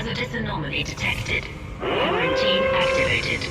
Hazardous anomaly detected. Quarantine activated.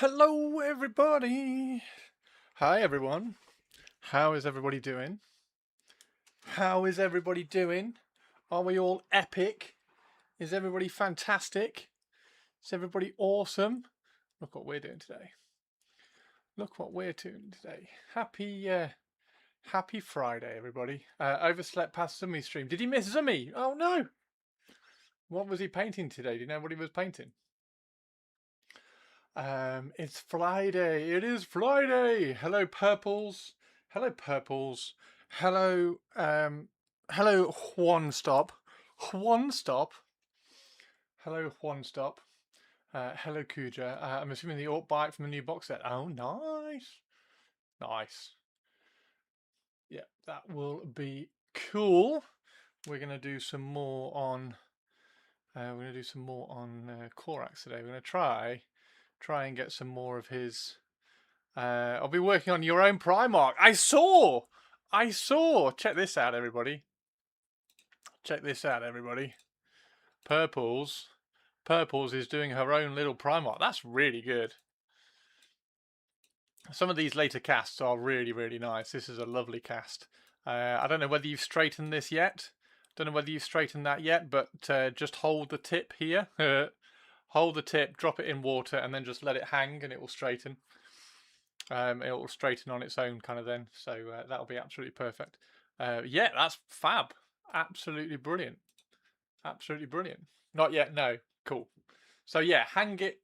Hello, everybody. Hi, everyone. How is everybody doing? How is everybody doing? Are we all epic? Is everybody fantastic? Is everybody awesome? Look what we're doing today. Look what we're doing today. Happy Friday, everybody. Overslept past Zummy stream. Did he miss Zummy? Oh no. What was he painting today? Do you know what he was painting? It's Friday. It is Friday. Hello, purples. Hello, purples. Hello, hello, Juan Stop. Juan Stop. Hello, Juan Stop. Hello, Kuja. I'm assuming the Orc bite from the new box set. Oh, nice. Nice. Yeah, that will be cool. We're gonna do some more on. Corax today. We're gonna try and get some more of his. I'll be working on your own Primark. I saw. Check this out, everybody. Purples is doing her own little Primark. That's really good. Some of these later casts are really, really nice. This is a lovely cast. I don't know whether you've straightened this yet. Don't know whether you've straightened that yet, but just hold the tip here. Hold the tip, drop it in water, and then just let it hang, and it will straighten. It will straighten on its own kind of then, so that'll be absolutely perfect. Yeah, that's fab. Absolutely brilliant. Absolutely brilliant. Not yet, no. Cool. So yeah, hang it,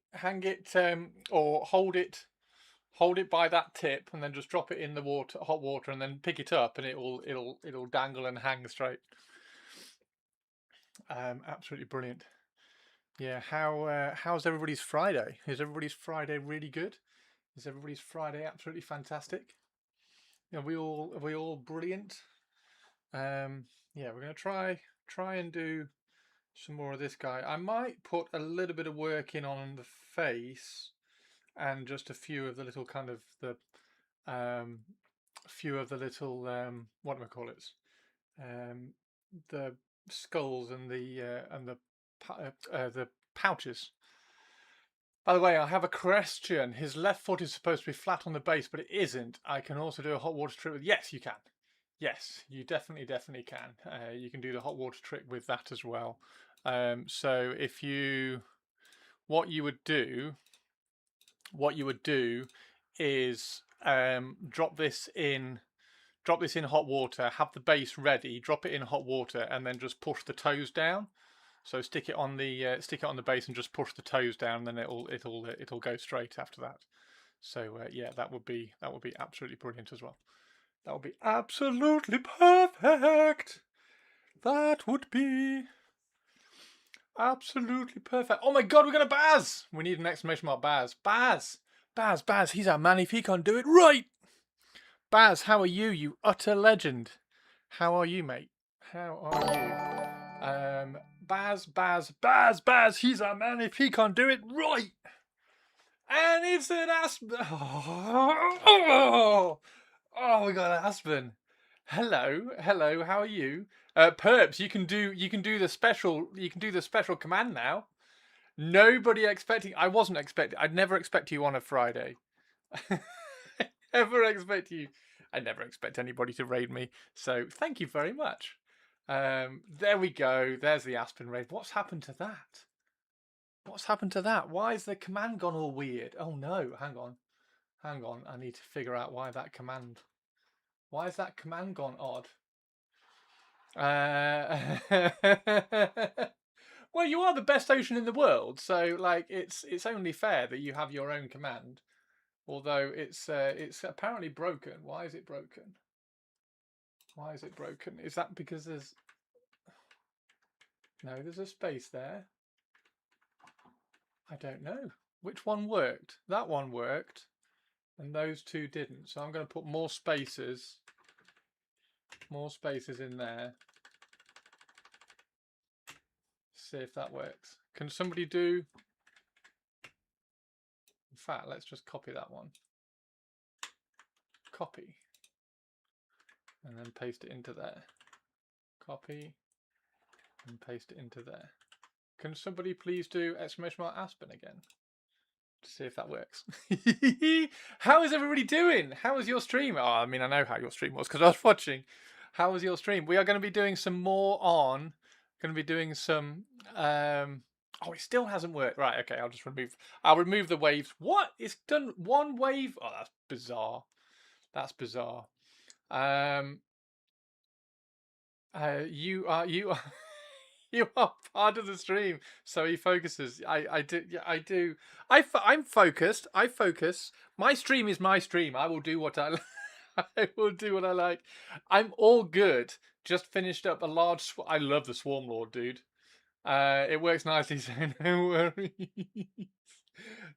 or hold it by that tip, and then just drop it in the water, hot water, and then pick it up, and it'll dangle and hang straight. Absolutely brilliant. Yeah. How's everybody's Friday? Is everybody's Friday really good? Is everybody's Friday absolutely fantastic? Are we all brilliant? Yeah, we're gonna try and do some more of this guy. I might put a little bit of work in on the face and just a few of the little kind of the few of the little what do I call it? The skulls and the pouches. By the way, I have a question. His left foot is supposed to be flat on the base, but it isn't. I can also do a hot water trick with. Yes, you can. Yes, you definitely can. You can do the hot water trick with that as well. So if you, what you would do is drop this in hot water. Have the base ready. Drop it in hot water, and then just push the toes down. So stick it on the base and just push the toes down, and then it'll go straight after that. So yeah, that would be absolutely brilliant as well. That would be absolutely perfect. That would be absolutely perfect. Oh my god, we're gonna Baz! We need an exclamation mark. Baz. Baz, he's our man if he can't do it right. Baz, how are you, you utter legend? How are you, mate? How are you? Baz, he's our man if he can't do it right. And it's an Aspen. Oh, we got an Aspen. Hello, how are you? Perps, you can do the special command now. Nobody expecting. I wasn't expecting. I'd never expect you on a Friday. I never expect anybody to raid me. So thank you very much. There we go. There's the Aspen raid. What's happened to that? Why is the command gone all weird? Oh no, hang on. I need to figure out why is that command gone odd? Well, you are the best ocean in the world, so like it's only fair that you have your own command. Although it's apparently broken. Why is it broken? Is that because there's a space there? I don't know. Which one worked? That one worked, and those two didn't. So I'm going to put more spaces in there. See if that works. Can somebody do? In fact, let's just copy that one. Copy. And then paste it into there. Copy. And paste it into there. Can somebody please do exclamation mark Aspen again? to see if that works. How is everybody doing? How was your stream? Oh, I mean, I know how your stream was because I was watching. How was your stream? We are going to be doing some more on. Going to be doing some. Oh, it still hasn't worked. Right. Okay. I'll just remove. I'll remove the waves. What? It's done one wave. Oh, that's bizarre. That's bizarre. You are you are part of the stream, so he focuses. I do. Yeah, I do. I'm focused. I focus. My stream is my stream. I will do what I. I will do what I like. I'm all good. Just finished up a large. I love the Swarm Lord, dude. It works nicely, so no worries.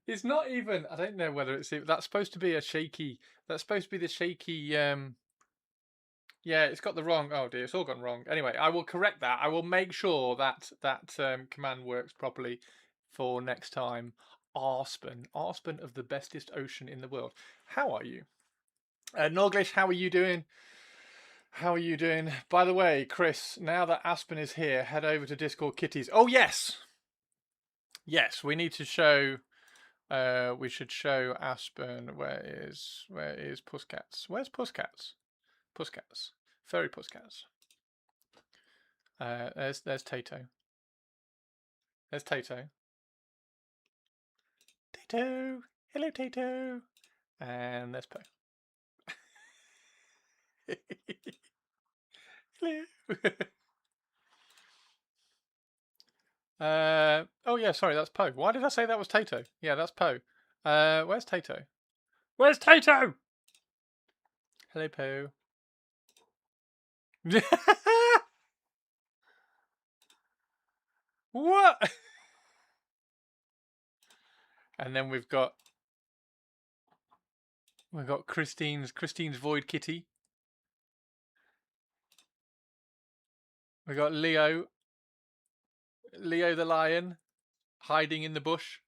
It's not even. I don't know whether it's. That's supposed to be a shaky. That's supposed to be the shaky. Yeah, it's got the wrong. Oh dear, it's all gone wrong. Anyway, I will correct that. I will make sure that command works properly for next time. Arspen of the bestest ocean in the world. How are you, Norglish? How are you doing? How are you doing? By the way, Chris, now that Aspen is here, head over to Discord Kitties. Oh yes, yes, we need to show. We should show Aspen. Where is Pusscats? Where's Pusscats? Pusscats. Furry Pusscats. There's Tato. There's Tato. Tato! Hello, Tato! And there's Poe. Hello! Oh yeah, sorry, that's Poe. Why did I say that was Tato? Yeah, that's Poe. Where's Tato? Where's Tato? Hello, Poe. What? And then we've got Christine's Void Kitty. We got Leo the lion hiding in the bush.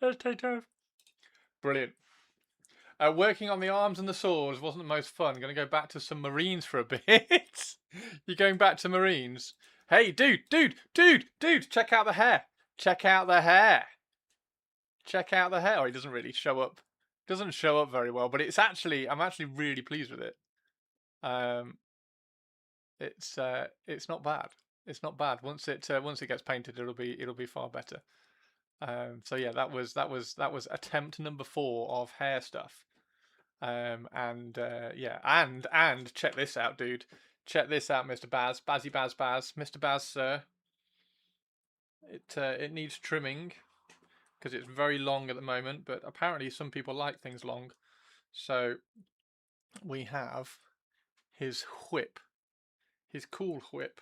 There's Tato. Brilliant. Working on the arms and the swords wasn't the most fun. Going to go back to some Marines for a bit. You're going back to Marines? Hey, dude! Check out the hair. Check out the hair. Check out the hair. Oh, he doesn't really show up. Doesn't show up very well, but it's actually. I'm actually really pleased with it. It's not bad. It's not bad. Once it gets painted, it'll be far better. So yeah, that was attempt number 4 of hair stuff. Yeah, and check this out, dude. Check this out, Mr. Baz, Mr. Baz, sir. It needs trimming because it's very long at the moment, but apparently some people like things long. So we have his whip, his cool whip.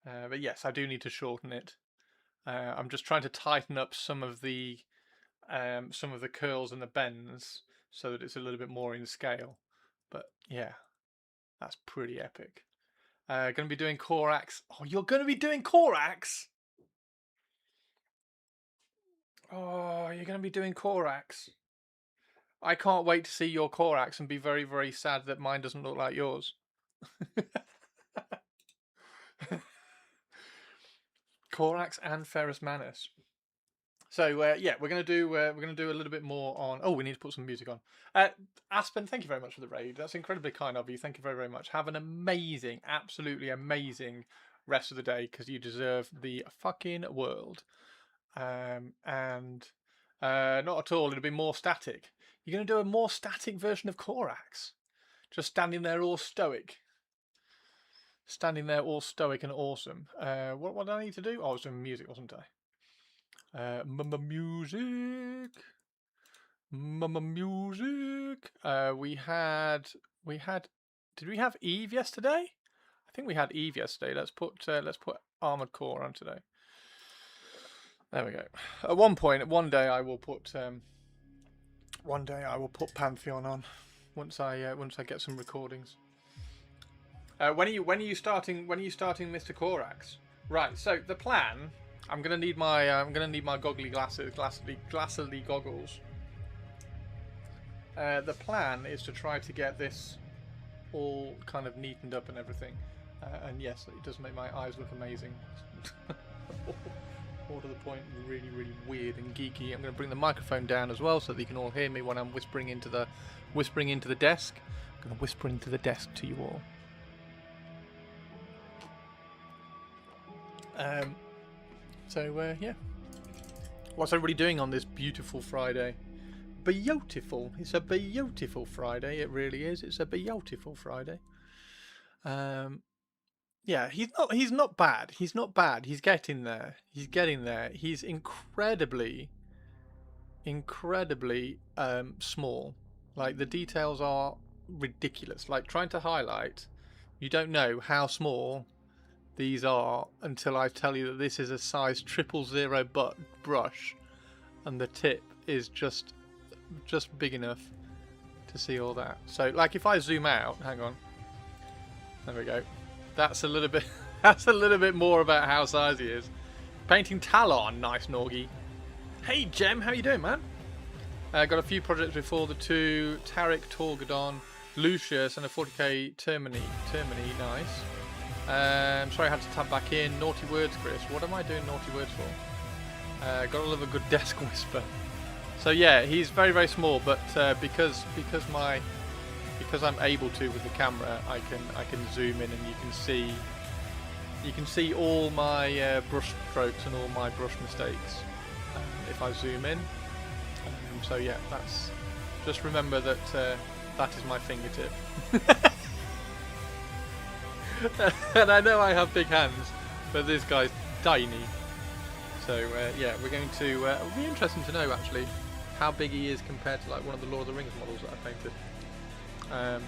But yes, I do need to shorten it. I'm just trying to tighten up some of the curls and the bends so that it's a little bit more in scale. But yeah, that's pretty epic. Going to be doing Corax. Oh, you're going to be doing Corax? Oh, you're going to be doing Corax. I can't wait to see your Corax and be very, very sad that mine doesn't look like yours. Corax and Ferrus Manus. So yeah, we're gonna do a little bit more on. Oh, we need to put some music on. Aspen, thank you very much for the raid. That's incredibly kind of you. Thank you very, very much. Have an amazing, absolutely amazing rest of the day because you deserve the fucking world. And not at all. It'll be more static. You're gonna do a more static version of Corax, just standing there all stoic. Standing there all stoic and awesome. What did I need to do? Oh, I was doing music, wasn't I? Music. We had. Did we have Eve yesterday? I think we had Eve yesterday. Let's put Armored Core on today. There we go. At one day I will put Pantheon on. Once I get some recordings. When are you starting Mr. Corax? Right. So the plan. I'm gonna need my goggly glasses, glassily goggles. The plan is to try to get this all kind of neatened up and everything. And yes, it does make my eyes look amazing. More to the point, really, really weird and geeky. I'm going to bring the microphone down as well so that you can all hear me when I'm whispering into the desk. I'm going to whisper into the desk to you all. Yeah. What's everybody doing on this beautiful Friday? Beautiful. It's a beautiful Friday. It really is. It's a beautiful Friday. Yeah, he's not bad. He's not bad. He's getting there. He's getting there. He's incredibly small. Like, the details are ridiculous. Like, trying to highlight, you don't know how small these are until I tell you that this is a size 000 brush, and the tip is just big enough to see all that. So, like, if I zoom out, hang on, there we go. That's a little bit. That's a little bit more about how size he is. Painting Talon, nice Norgie. Hey Jem, how you doing, man? Got a few projects before the two Tarek, Torgadon, Lucius, and a 40k Termini, nice. Sorry I had to tab back in. Naughty words, Chris. What am I doing naughty words for? Got to love a good desk whisper. So yeah, he's very, very small, but because I'm able to with the camera, I can zoom in and you can see all my brush strokes and all my brush mistakes if I zoom in. So yeah, that's, just remember that that is my fingertip. And I know I have big hands, but this guy's tiny. So yeah, we're going to. It'll be interesting to know actually how big he is compared to like one of the Lord of the Rings models that I painted. I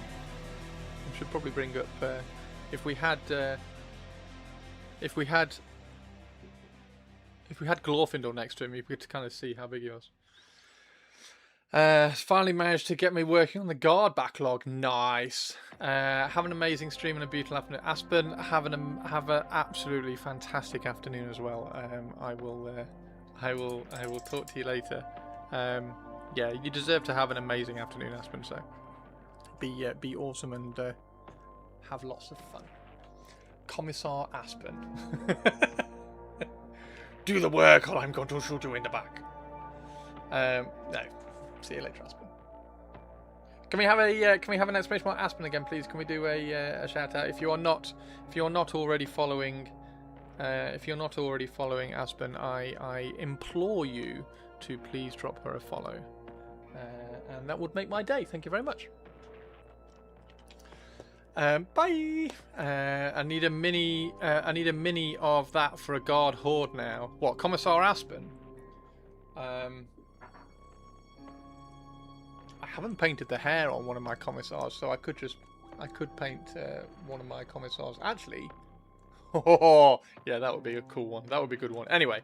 should probably bring up if we had Glorfindel next to him, you could kind of see how big he was. Finally managed to get me working on the guard backlog. Nice. Have an amazing stream and a beautiful afternoon. Aspen, have an absolutely fantastic afternoon as well. I will talk to you later. Yeah, you deserve to have an amazing afternoon, Aspen. So be awesome and have lots of fun. Commissar Aspen. Do the work or I'm going to shoot you in the back. No. See you later, Aspen. Can we have an exclamation mark Aspen again, please? Can we do a shout out? If you're not already following Aspen, I implore you to please drop her a follow, and that would make my day. Thank you very much. Bye. I need a mini of that for a guard horde now. What, Commissar Aspen? I haven't painted the hair on one of my commissars, so I could paint one of my commissars. Actually, oh yeah, that would be a cool one. That would be a good one. Anyway,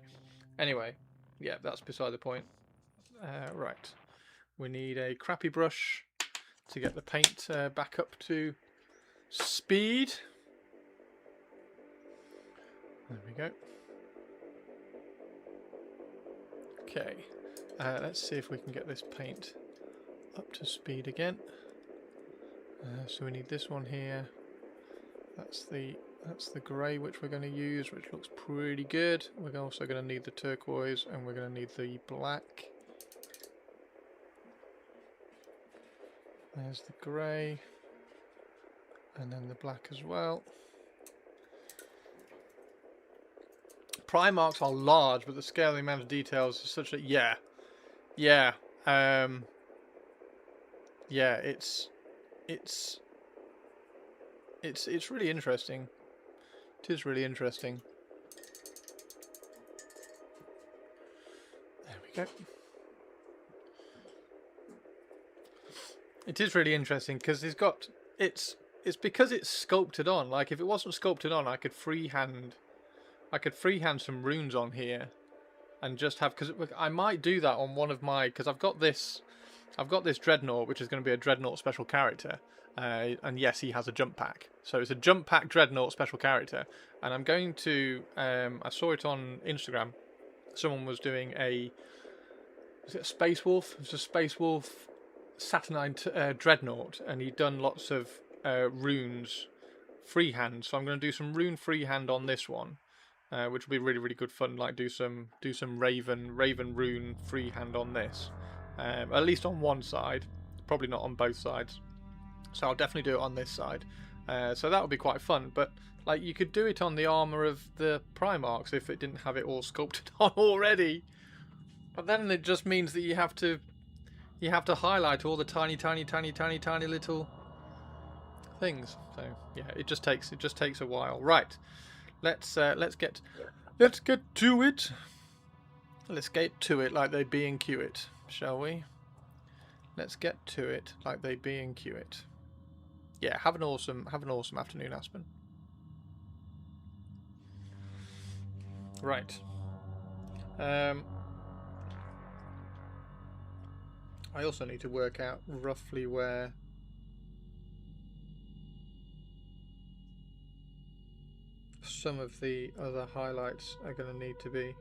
yeah, that's beside the point. Right, we need a crappy brush to get the paint back up to speed. There we go. Okay, let's see if we can get this paint up to speed again. So we need this one here. That's the grey which we're going to use, which looks pretty good. We're also going to need the turquoise, and we're going to need the black. There's the grey, and then the black as well. Primarks are large, but the scale and the amount of details is such that yeah, it's really interesting. It is really interesting. There we go. It is really interesting because it's because it's sculpted on. Like, if it wasn't sculpted on, I could freehand some runes on here and just have, because I might do that on one of my, because I've got this Dreadnought, which is going to be a Dreadnought special character, and yes, he has a jump pack, so it's a jump pack Dreadnought special character, and I'm going to I saw it on Instagram, someone was doing was it a Space Wolf? It was a Space Wolf Saturnine Dreadnought, and he'd done lots of runes freehand, so I'm going to do some rune freehand on this one, which will be really, really good fun. Like do some Raven rune freehand on this, at least on one side, probably not on both sides. So I'll definitely do it on this side. So that would be quite fun. But like you could do it on the armor of the Primarchs if it didn't have it all sculpted on already. But then it just means that you have to highlight all the tiny little things. So yeah, it just takes a while. Right. Let's get to it. Let's get to it like they be and cue it, shall we? Let's get to it like they be and cue it. Yeah, have an awesome afternoon, Aspen. Right. I also need to work out roughly where some of the other highlights are going to need to be.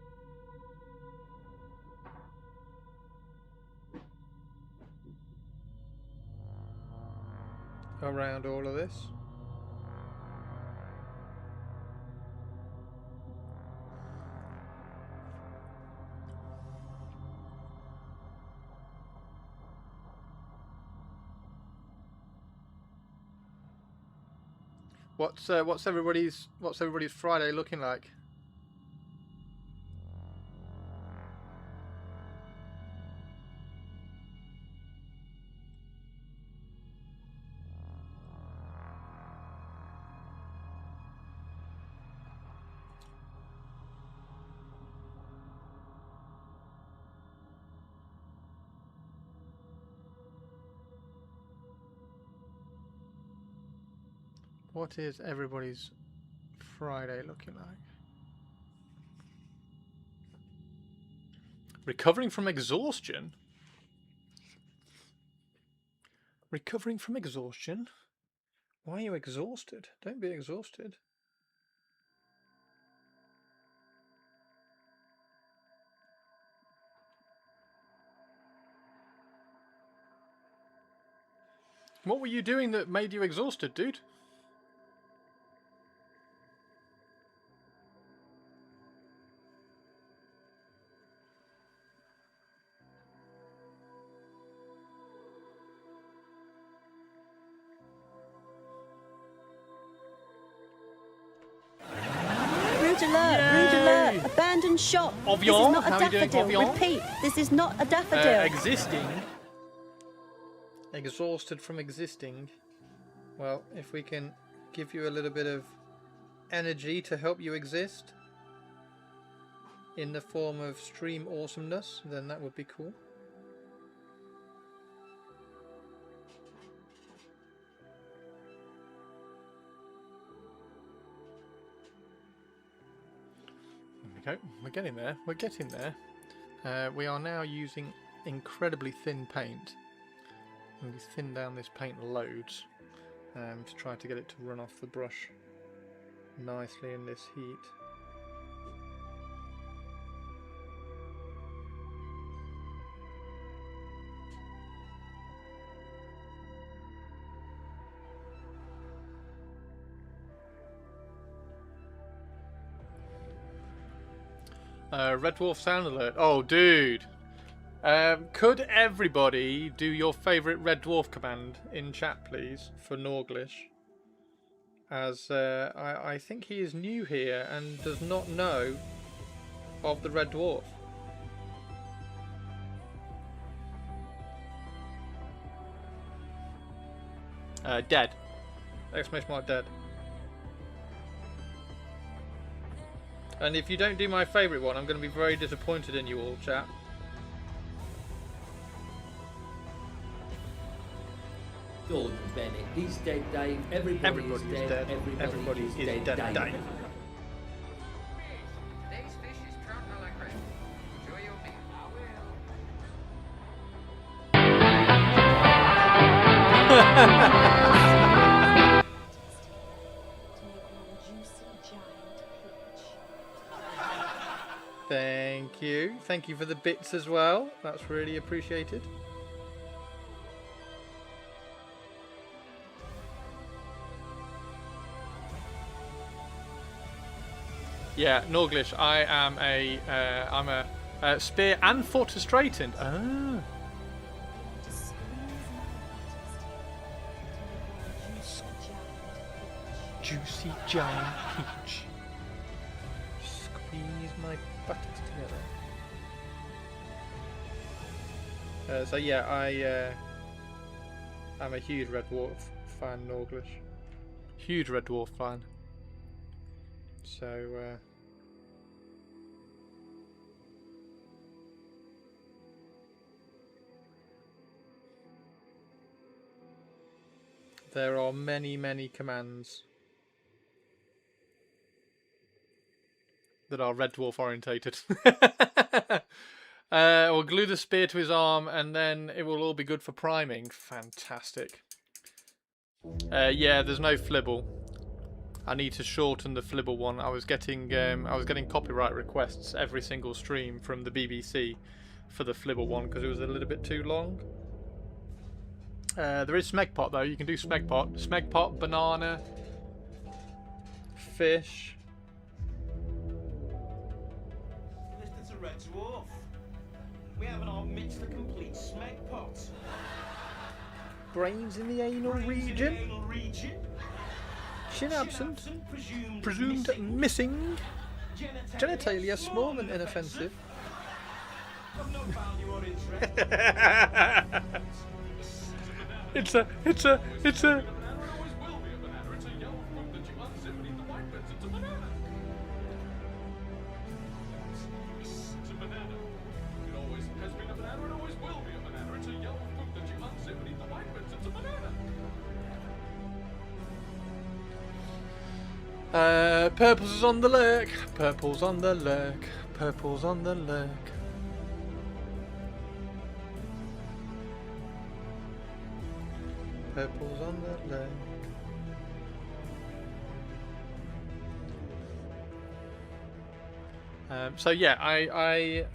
Around all of this. What's everybody's Friday looking like? What is everybody's Friday looking like? Recovering from exhaustion? Recovering from exhaustion? Why are you exhausted? Don't be exhausted. What were you doing that made you exhausted, dude? Route alert! Abandoned shop! Ovion? This is not a How are you doing, daffodil. Ovion? Repeat, this is not a daffodil. Existing. Exhausted from existing. Well, if we can give you a little bit of energy to help you exist in the form of stream awesomeness, then that would be cool. There we go. We're getting there. We're getting there. We are now using incredibly thin paint. And we thin down this paint loads to try to get it to run off the brush nicely in this heat. Red Dwarf sound alert. Oh, dude. Could everybody do your favourite Red Dwarf command in chat, please, for Norglish? As I think he is new here and does not know of the Red Dwarf. Dead. Exclamation mark dead. And if you don't do my favourite one, I'm going to be very disappointed in you all, chat. Gordon Bennett, he's dead, Dave. Everybody is dead. Everybody is dead, Dave. Today's fish is trout a la creme. Enjoy your meal. Thank you. Thank you for the bits as well. That's really appreciated. Yeah, Norglish. I'm a spear and foot to straightened. Ah. Juicy giant peach. Squeeze my buttocks together. So yeah, I'm a huge Red Dwarf fan, Norglish. Huge Red Dwarf fan. So there are many commands that are Red Dwarf orientated. We'll glue the spear to his arm and then it will all be good for priming. Fantastic. Yeah, there's no flibble. I need to shorten the flibble one. I was getting copyright requests every single stream from the BBC for the flibble one because it was a little bit too long. There is Smegpot though. You can do Smegpot. Smegpot, banana, fish. Mr. Red Dwarf, we have in our midst the complete Smegpot. Brains in the anal region. Chin absent. Presumed missing. Genitalia small and inoffensive. Of no value or interest. It's a. Purple's is on the lurk. Purple's on the lurk. Purple's on the lurk. Purple's on the lurk. So yeah,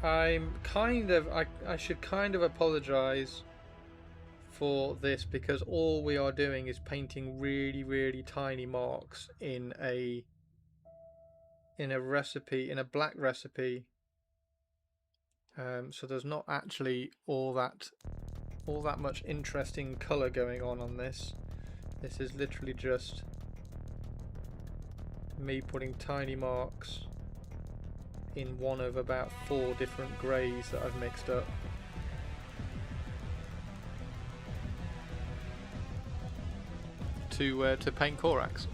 I'm kind of I should kind of apologise for this because all we are doing is painting really tiny marks in a recipe, in a black recipe. So there's not actually all that much interesting colour going on this. This is literally just me putting tiny marks in one of about 4 different greys that I've mixed up. To paint Corax.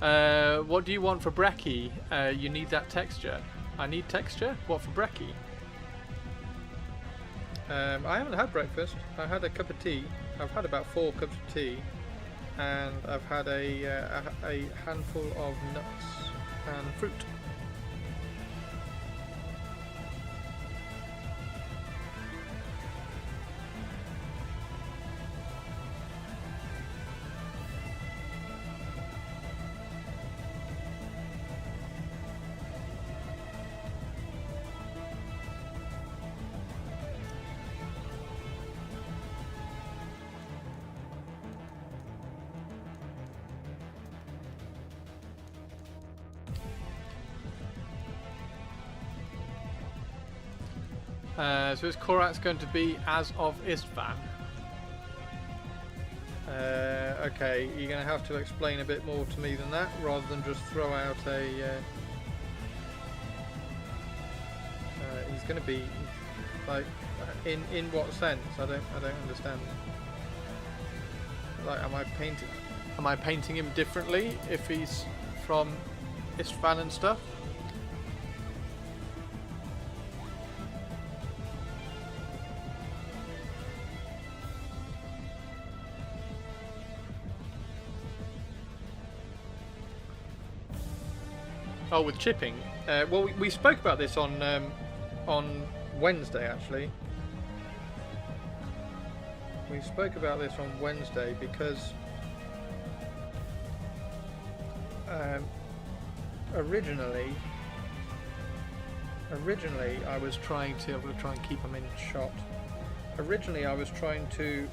What do you want for brekkie? You need that texture. I need texture? What for brekkie? I haven't had breakfast. I had a cup of tea. I've had about 4 cups of tea, and I've had a handful of nuts and fruit. So is Corax going to be as of Istvan? Okay, you're going to have to explain a bit more to me than that, rather than just throw out a... he's going to be like in what sense? I don't understand. Like, am I painting him differently if he's from Istvan and stuff? Oh, with chipping. Well, we spoke about this on Wednesday, actually. We spoke about this on Wednesday because originally I was trying to. I'm going to try and keep him in shot. Originally, I was trying to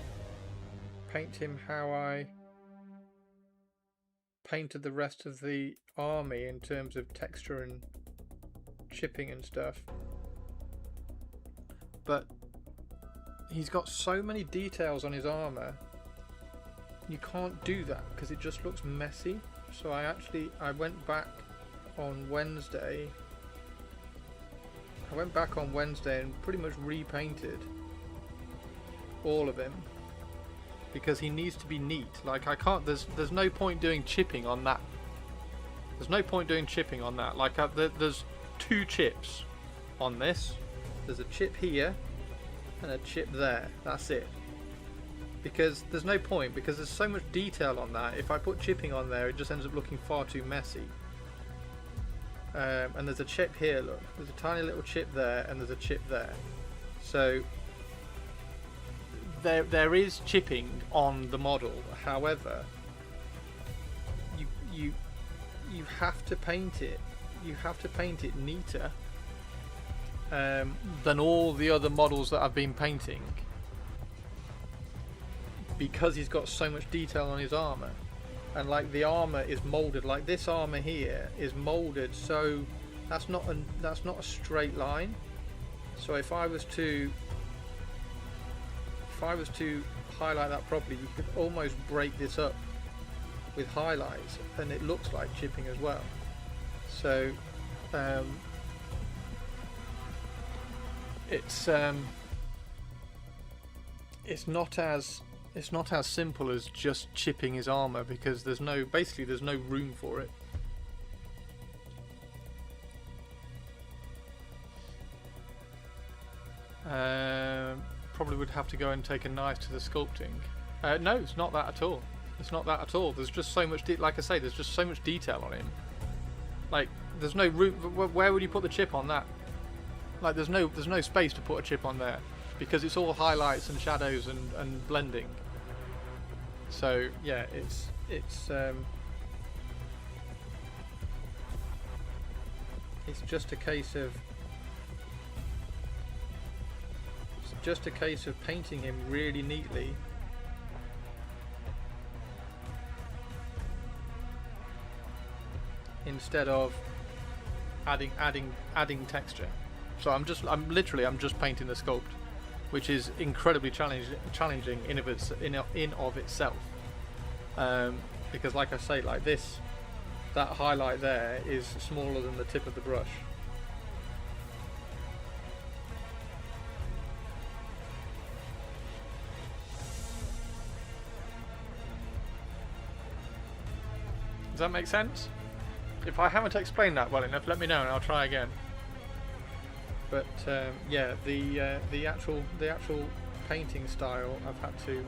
paint him how I painted the rest of the army in terms of texture and chipping and stuff. But he's got so many details on his armor, you can't do that because it just looks messy. So I went back on Wednesday. And pretty much repainted all of him because he needs to be neat. Like there's no point doing chipping on that. There's no point doing chipping on that. Like there's 2 chips on this. There's a chip here and a chip there. That's it. Because there's no point, because there's so much detail on that. If I put chipping on there, it just ends up looking far too messy. And there's a chip here, look. There's a tiny little chip there, and there's a chip there. So there is chipping on the model. However, you have to paint it. You have to paint it neater than all the other models that I've been painting, because he's got so much detail on his armor. And like the armor is molded, like this armor here is molded, so that's not a straight line. So if I was to highlight that properly, you could almost break this up with highlights and it looks like chipping as well. So it's not as simple as just chipping his armor, because there's no room for it. Probably would have to go and take a knife to the sculpting. No, it's not that at all. It's not that at all. There's just so much, like I say, there's just so much detail on him. Like, there's no room. Where would you put the chip on that? Like, there's no space to put a chip on there, because it's all highlights and shadows and blending. So yeah, it's just a case of painting him really neatly, instead of adding texture. So I'm just painting the sculpt, which is incredibly challenging in of itself, because like I say, like this, that highlight there is smaller than the tip of the brush. Does that make sense? If I haven't explained that well enough, let me know and I'll try again. But yeah, the actual painting style I've had to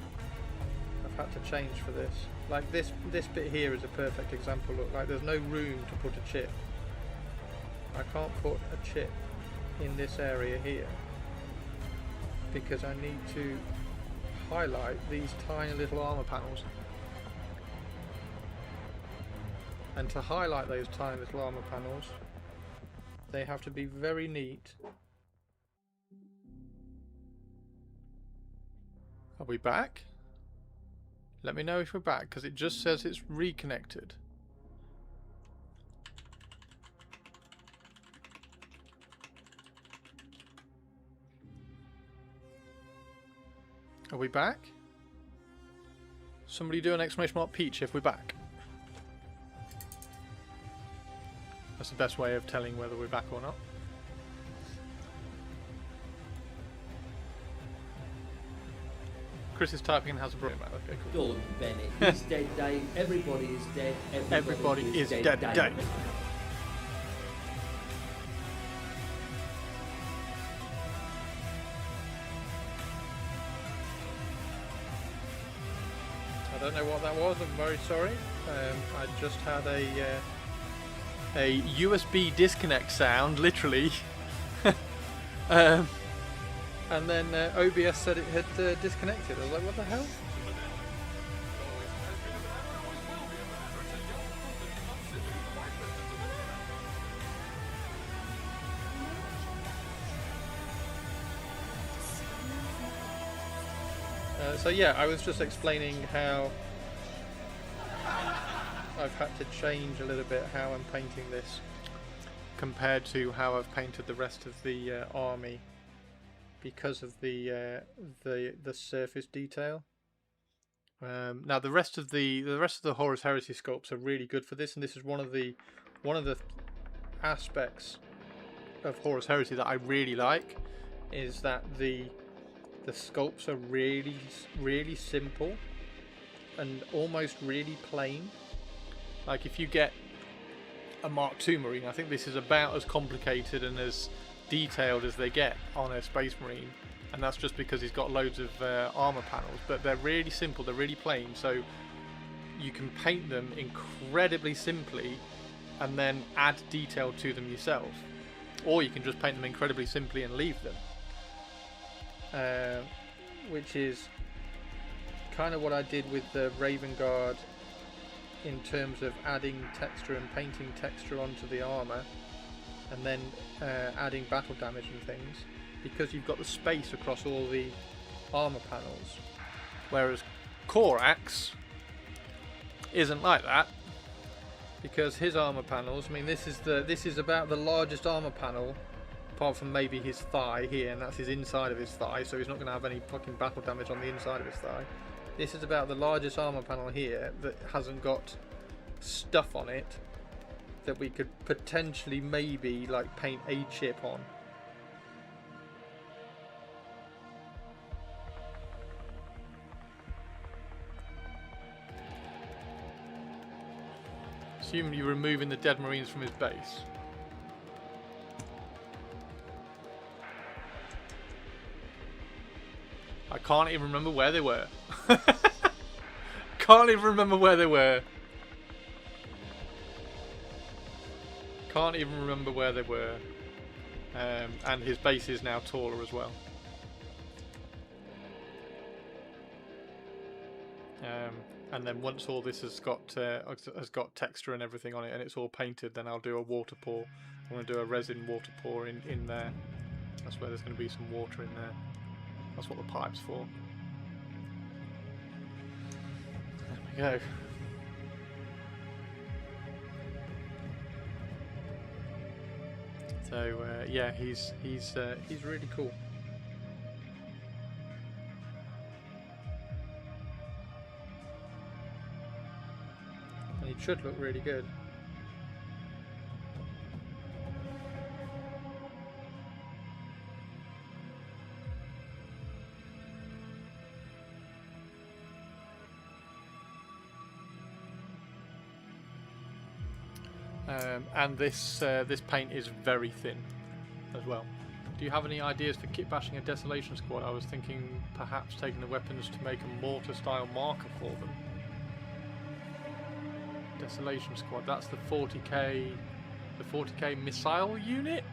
change for this. Like this bit here is a perfect example. Look, like there's no room to put a chip. I can't put a chip in this area here because I need to highlight these tiny little armor panels. And to highlight those tiny little armor panels, they have to be very neat. Are we back? Let me know if we're back, because it just says it's reconnected. Are we back? Somebody do an exclamation mark Peach if we're back. That's the best way of telling whether we're back or not. Chris is typing and has a problem. Okay, cool. Gordon Bennett, he's dead, Dave. Everybody is dead. Everybody is dead, Dave. I don't know what that was. I'm very sorry. I just had a USB disconnect sound, literally, and then OBS said it had disconnected. I was like, what the hell? So yeah, I was just explaining how I've had to change a little bit how I'm painting this compared to how I've painted the rest of the army because of the surface detail. Now the rest of the Horus Heresy sculpts are really good for this, and this is one of the aspects of Horus Heresy that I really like, is that the sculpts are really simple and almost really plain. Like if you get a Mark II Marine, I think this is about as complicated and as detailed as they get on a Space Marine, and that's just because he's got loads of armor panels, but they're really simple, they're really plain, so you can paint them incredibly simply and then add detail to them yourself, or you can just paint them incredibly simply and leave them, which is kind of what I did with the Raven Guard in terms of adding texture and painting texture onto the armor, and then adding battle damage and things, because you've got the space across all the armor panels. Whereas Corax isn't like that, because his armor panels, I mean, this is about the largest armor panel, apart from maybe his thigh here, and that's his inside of his thigh, so he's not going to have any fucking battle damage on the inside of his thigh. This is about the largest armor panel here that hasn't got stuff on it that we could potentially maybe like paint a chip on. Assuming you're removing the dead Marines from his base. I can't even remember where they were. Can't even remember where they were. Can't even remember where they were. And his base is now taller as well. And then once all this has got texture and everything on it, and it's all painted, then I'll do a water pour. I'm going to do a resin water pour in there. That's where there's going to be some water in there. That's what the pipe's for. There we go. So yeah, he's really cool. And he should look really good. And this paint is very thin as well. Do you have any ideas for kit bashing a Desolation Squad? I was thinking perhaps taking the weapons to make a mortar style marker for them. Desolation Squad, that's the 40k missile unit?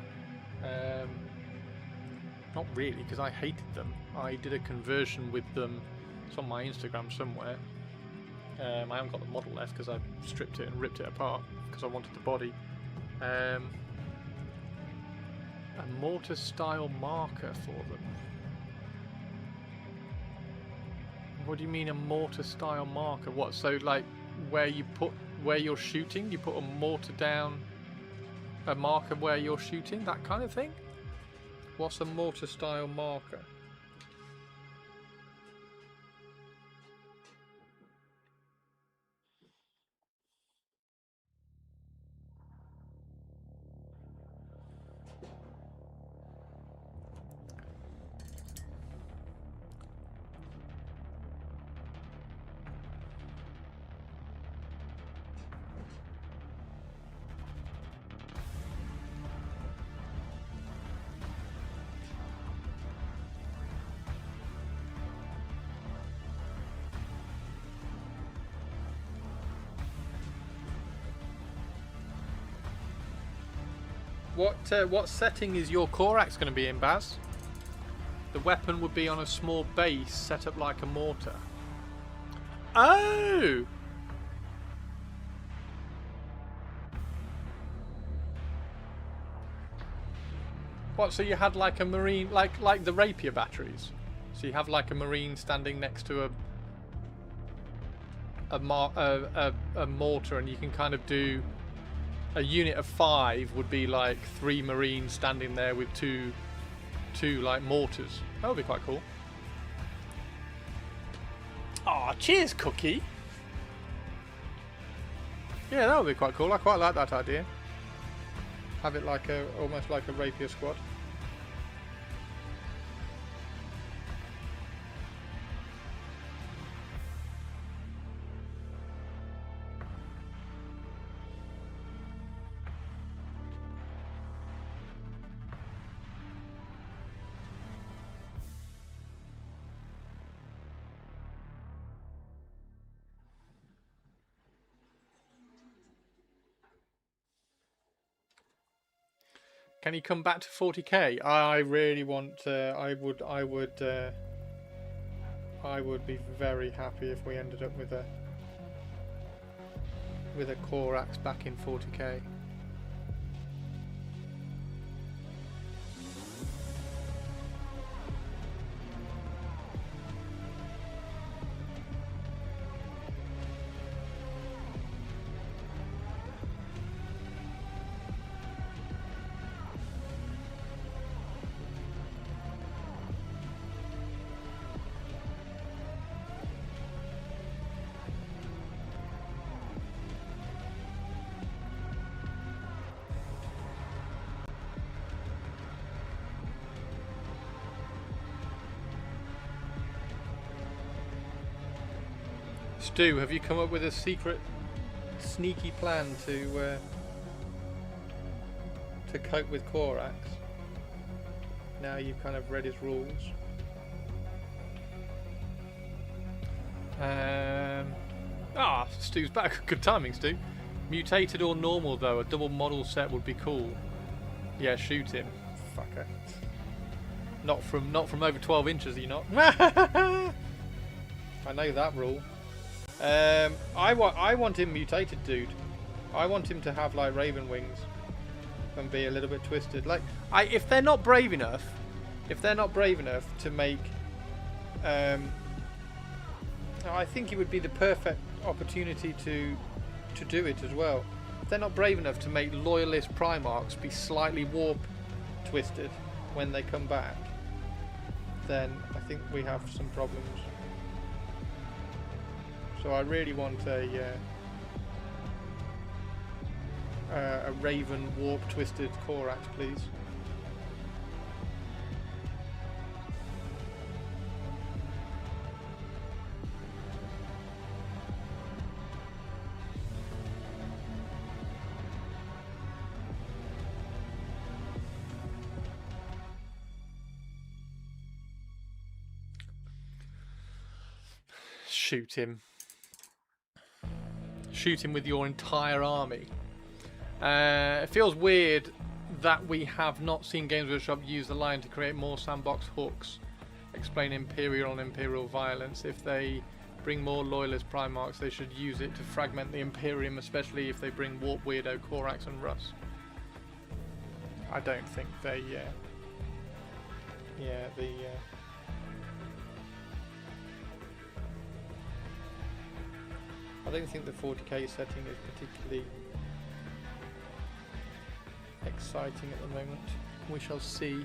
Not really, because I hated them. I did a conversion with them. It's on my Instagram somewhere. I haven't got the model left because I stripped it and ripped it apart because I wanted the body. A mortar style marker for them. What do you mean a mortar style marker? What, so like where you're shooting, you put a mortar down, a marker where you're shooting, that kind of thing? What's a mortar style marker? What setting is your Corax going to be in, Baz? The weapon would be on a small base set up like a mortar. Oh! What, so you had like a Marine, like the rapier batteries? So you have like a Marine standing next to a mortar, and you can kind of do a unit of 5 would be like 3 Marines standing there with two like mortars. That would be quite cool. Ah, cheers, Cookie. Yeah, that would be quite cool. I quite like that idea. Have it like almost like a rapier squad. Can you come back to 40k? I really want. I would be very happy if we ended up with a Corax back in 40k. Stu, have you come up with a secret, sneaky plan to cope with Corax? Now you've kind of read his rules. Stu's back. Good timing, Stu. Mutated or normal though, a double model set would be cool. Yeah, shoot him, fucker. Not from over 12 inches, are you not? I know that rule. I want him mutated, dude. I want him to have like raven wings and be a little bit twisted. Like, if they're not brave enough to make, I think it would be the perfect opportunity to do it as well. If they're not brave enough to make loyalist Primarchs be slightly warp twisted when they come back, then I think we have some problems. So I really want a Raven warp twisted Corax, please. Shoot him. Shoot him with your entire army. It feels weird that we have not seen Games Workshop use the line to create more sandbox hooks. Explain Imperial and Imperial violence. If they bring more Loyalist Primarchs, they should use it to fragment the Imperium, especially if they bring Warp Weirdo, Corax and Russ. I don't think they... I don't think the 40k setting is particularly exciting at the moment. We shall see.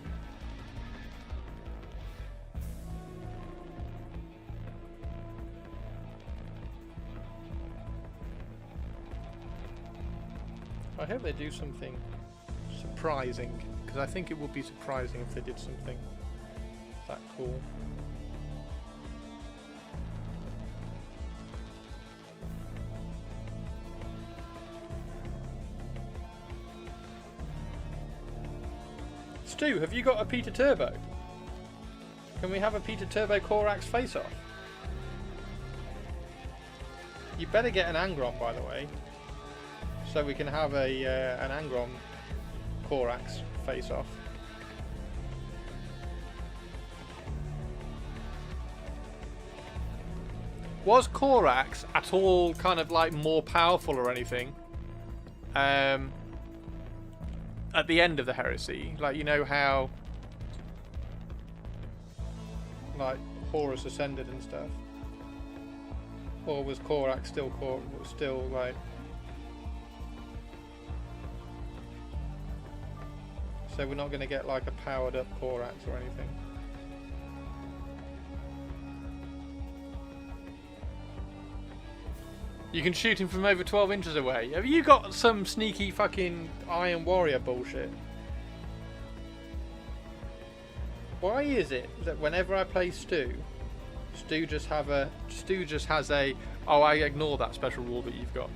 I hope they do something surprising, because I think it would be surprising if they did something that cool. Stu, have you got a Peter Turbo? Can we have a Peter Turbo Corax face-off? You better get an Angron, by the way, so we can have an Angron Corax face-off. Was Corax at all kind of like more powerful or anything? At the end of the heresy, like, you know how like Horus ascended and stuff. Or was Corax still like... So we're not going to get like a powered up Corax or anything. You can shoot him from over 12 inches away. Have you got some sneaky fucking Iron Warrior bullshit? Why is it that whenever I play Stu just has a oh, I ignore that special rule that you've got.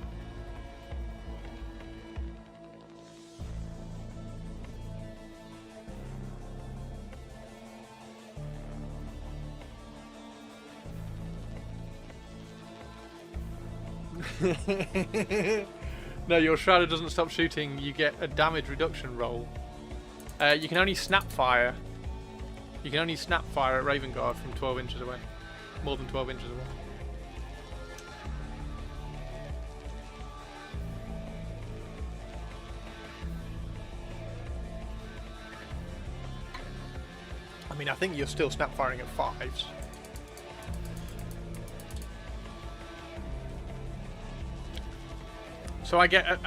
No, your Shrouder doesn't stop shooting. You get a damage reduction roll. You can only snap fire. You can only snap fire at Raven Guard from 12 inches away. More than 12 inches away. I mean, I think you're still snap firing at 5s. So I get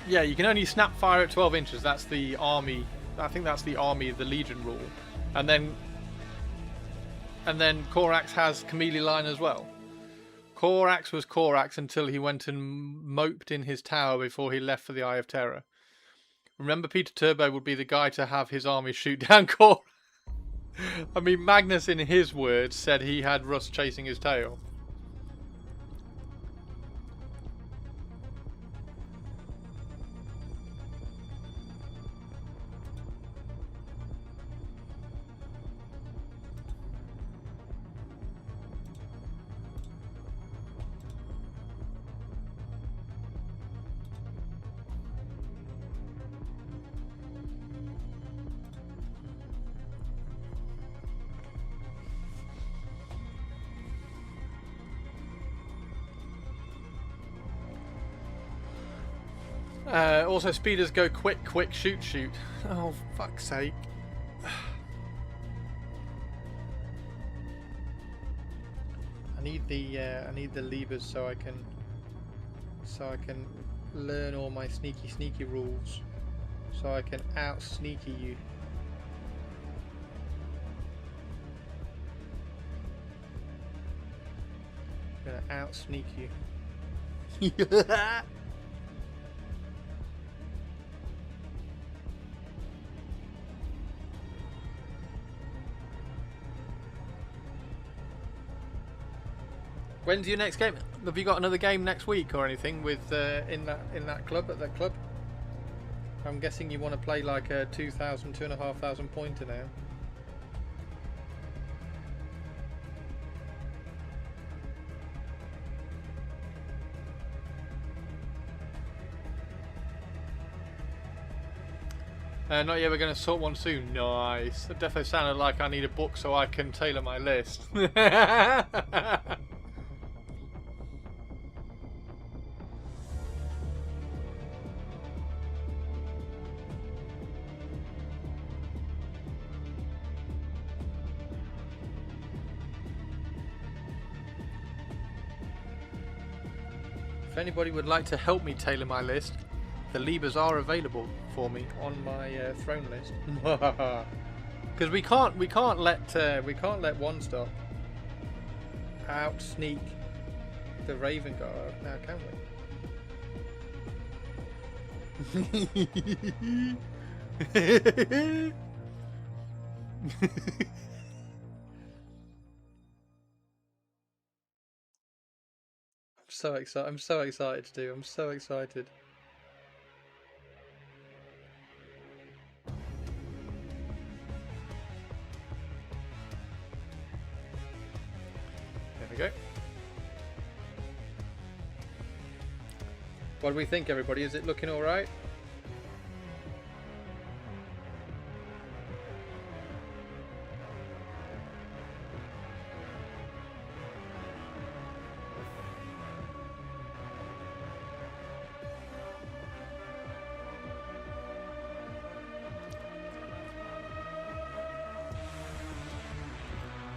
yeah, you can only snap fire at 12 inches. That's the army. I think that's the army of the Legion rule. And then Corax has Chameleon Line as well. Corax was Corax until he went and moped in his tower before he left for the Eye of Terror. Remember, Peter Turbo would be the guy to have his army shoot down Corax. I mean, Magnus, in his words, said he had Russ chasing his tail. Also, speeders go quick, shoot. Oh, fuck's sake. I need the levers so I can learn all my sneaky rules, so I can out sneaky you. I'm gonna out sneak you. When's your next game? Have you got another game next week or anything with in that club, at that club? I'm guessing you want to play like a 2,500 pointer now. Not yet, we're going to sort one soon. Nice. That definitely sounded like I need a book so I can tailor my list. If anybody would like to help me tailor my list, the levers are available for me on my throne list. Because we can't let one stop out sneak the Raven Guard now, can we? So excited! I'm so excited, Stu. I'm so excited. There we go. What do we think, everybody? Is it looking all right?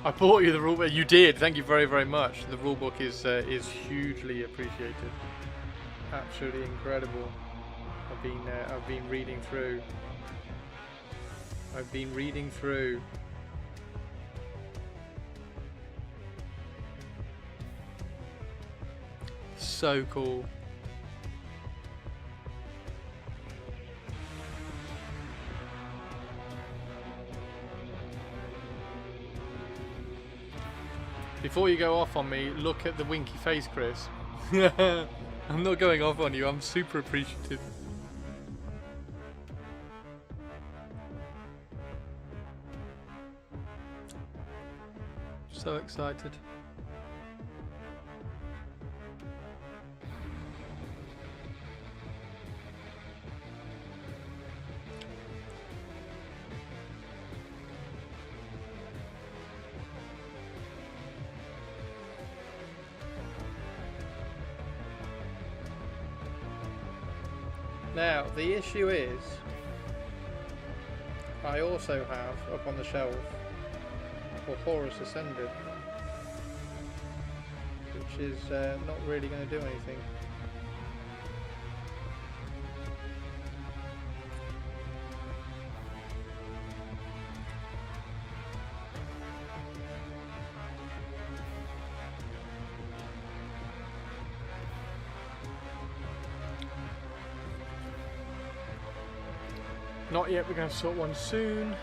I bought you the rulebook. You did. Thank you very, very much. The rulebook is hugely appreciated. Absolutely incredible. I've been reading through. I've been reading through. So cool. Before you go off on me, look at the winky face, Chris. I'm not going off on you. I'm super appreciative. So excited. Now, the issue is, I also have up on the shelf for Horus Ascended, which is not really going to do anything. Not yet, we're going to sort one soon.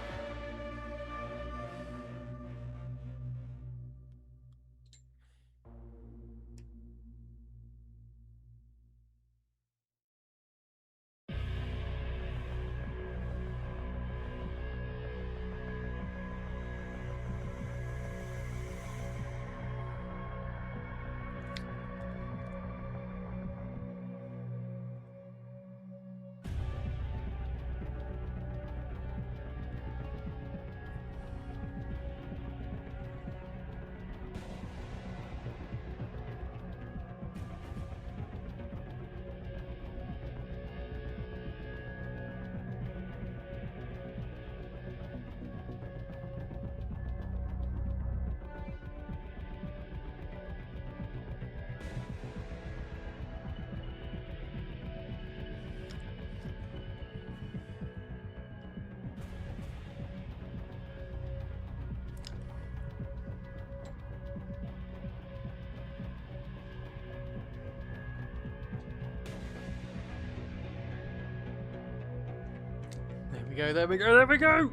There we go, there we go!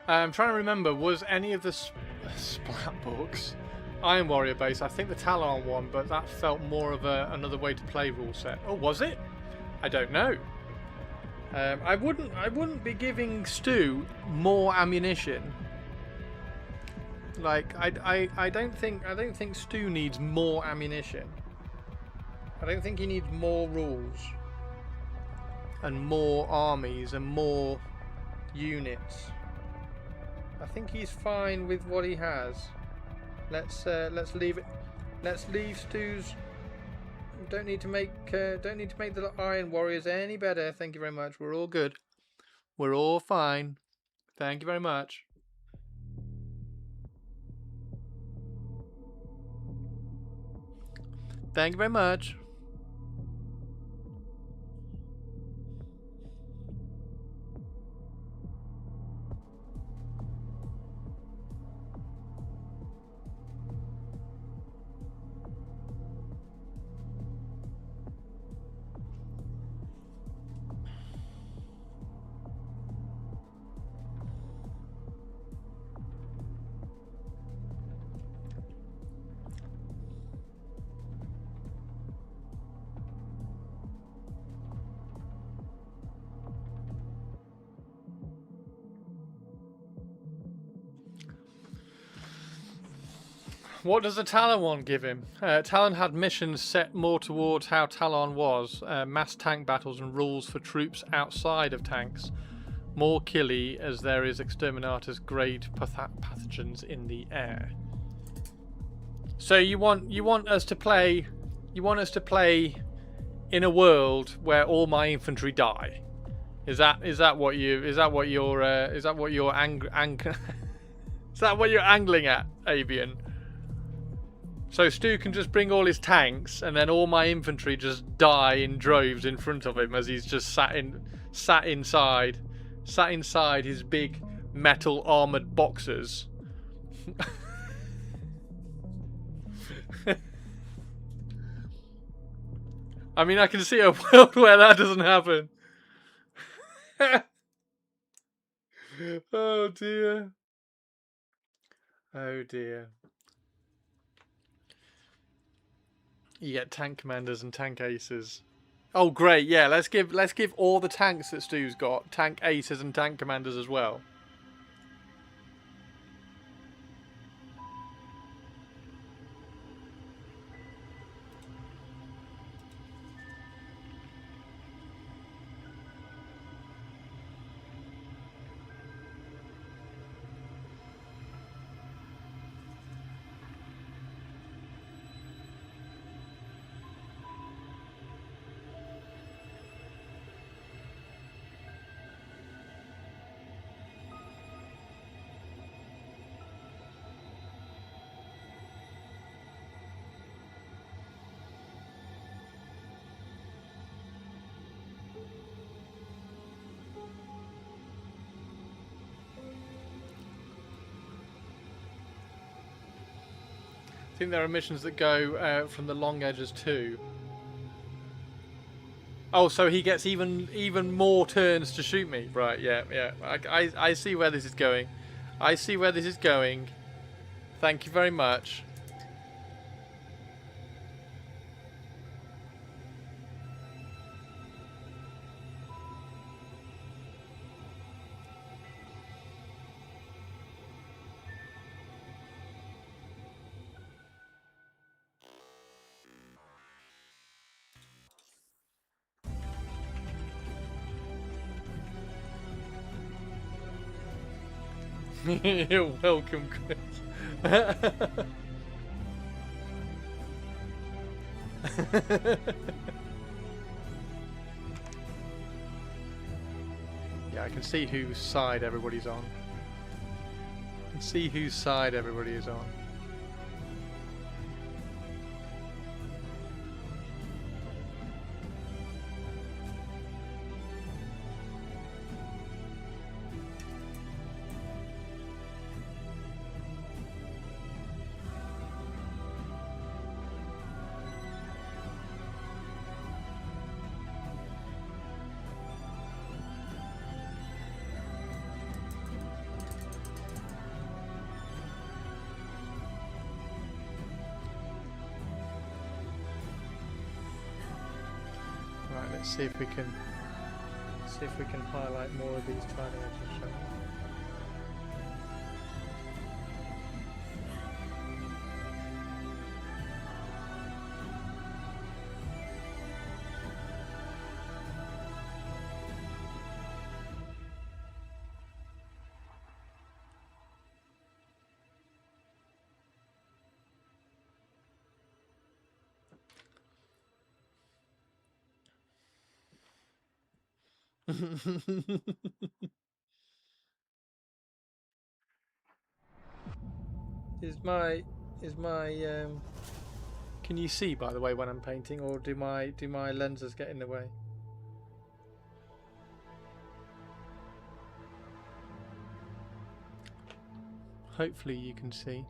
I'm trying to remember, was any of the splat books Iron Warrior base? I think the Talon one, but that felt more of another way to play rule set. Oh, was it? I don't know. I wouldn't be giving Stu more ammunition. Like I don't think Stu needs more ammunition. I don't think he needs more rules and more armies and more units. I think he's fine with what he has. Let's leave it. Let's leave Stu's. Don't need to make the Iron Warriors any better. Thank you very much. We're all good. We're all fine. Thank you very much. Thank you very much. What does the Talon one give him? Talon had missions set more towards how Talon was, mass tank battles and rules for troops outside of tanks. More killy as there is exterminatus grade pathogens in the air. So you want us to play in a world where all my infantry die. Is that what you're angling at, Avian? So Stu can just bring all his tanks and then all my infantry just die in droves in front of him as he's just sat inside his big metal armored boxes. I mean, I can see a world where that doesn't happen. Oh dear. Oh dear. You get tank commanders and tank aces. Oh great, yeah, let's give all the tanks that Stu's got tank aces and tank commanders as well. I think there are missions that go from the long edges too. Oh, so he gets even more turns to shoot me. Right, yeah. I see where this is going. I see where this is going. Thank you very much. You're welcome, Chris. Yeah, I can see whose side everybody's on. I can see whose side everybody is on. Let's see if we can highlight more of these trailing edges, shall we? Is my can you see, by the way, when I'm painting, or do my lenses get in the way? Hopefully you can see.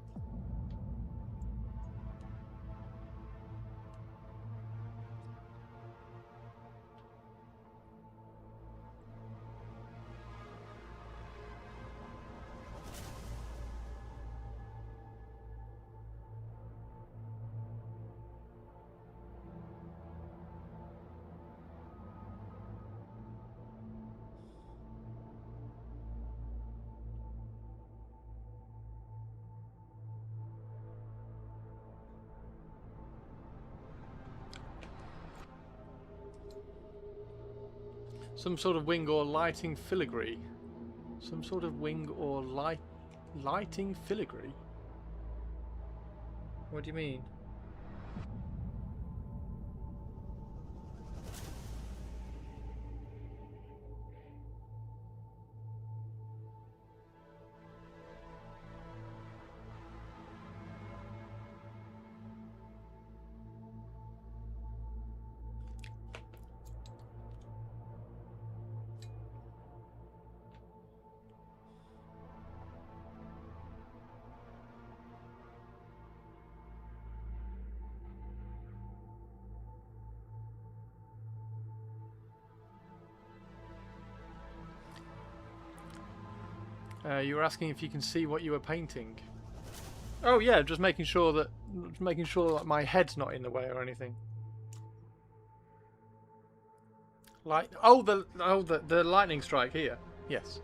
Some sort of wing or lighting filigree. Some sort of wing or lighting filigree? What do you mean? You were asking if you can see what you were painting. Oh yeah, just making sure that my head's not in the way or anything. Light. Oh, the lightning strike here. Yes.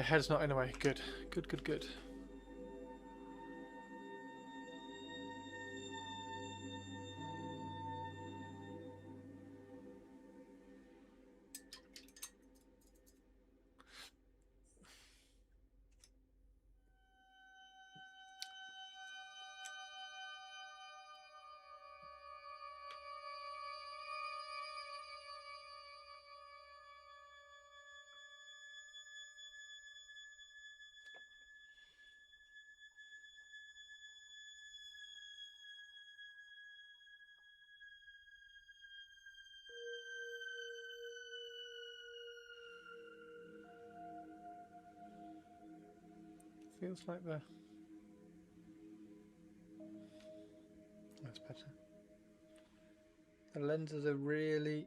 Head's not in the way. Good. Good, good, good. Feels like that's better. The lenses are really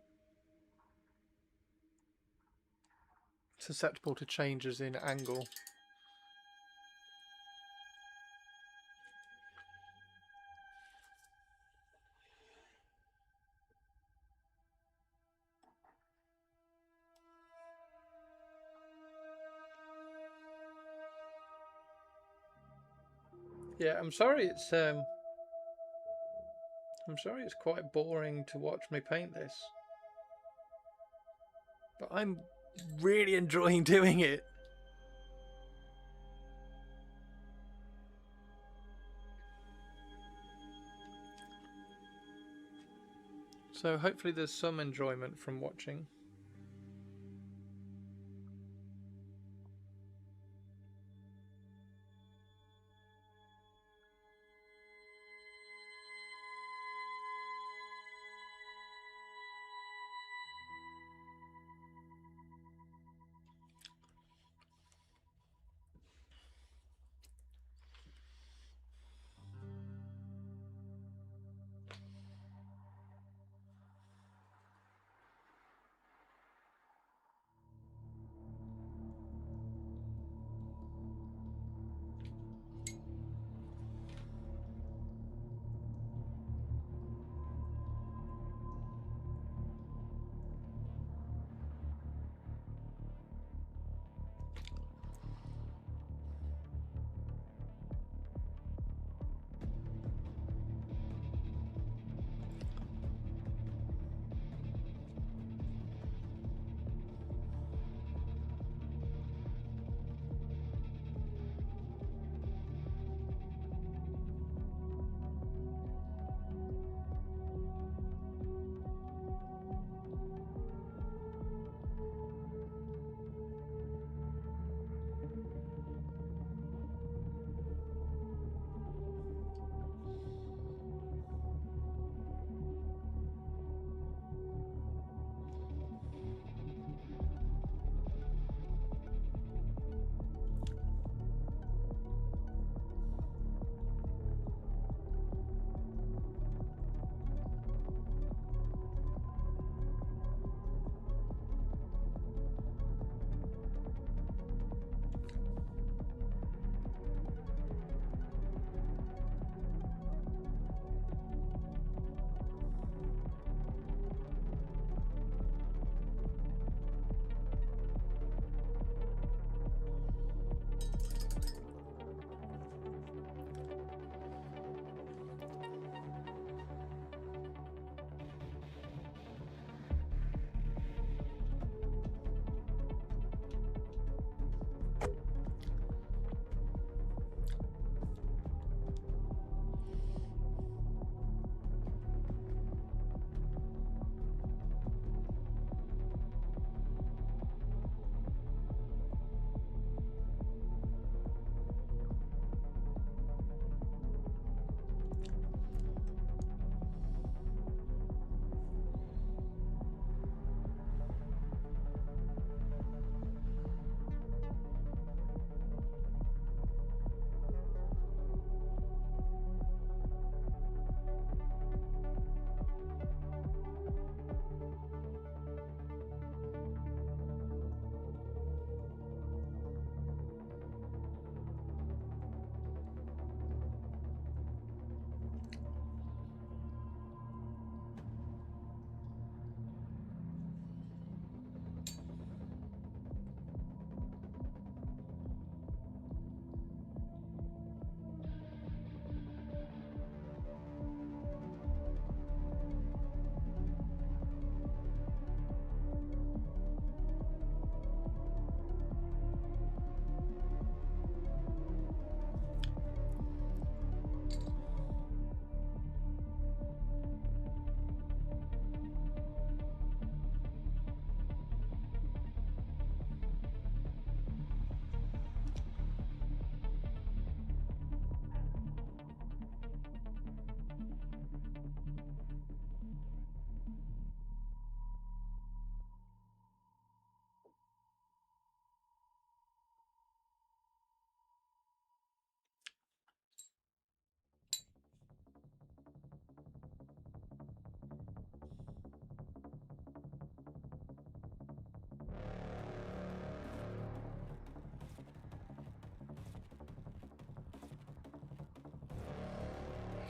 susceptible to changes in angle. Yeah, I'm sorry it's quite boring to watch me paint this. But I'm really enjoying doing it. So hopefully there's some enjoyment from watching.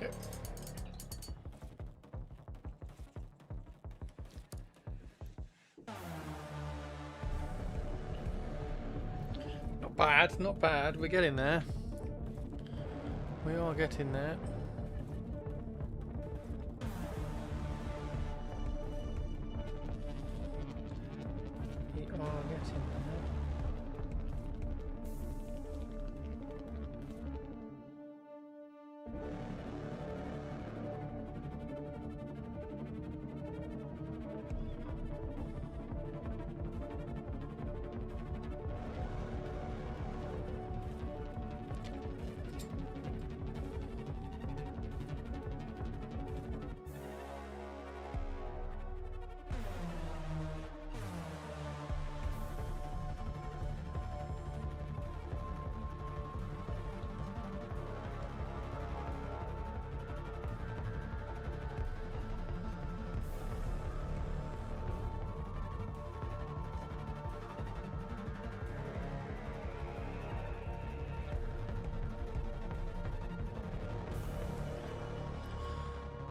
bit. Not bad, not bad. We're getting there. We are getting there. We are getting there.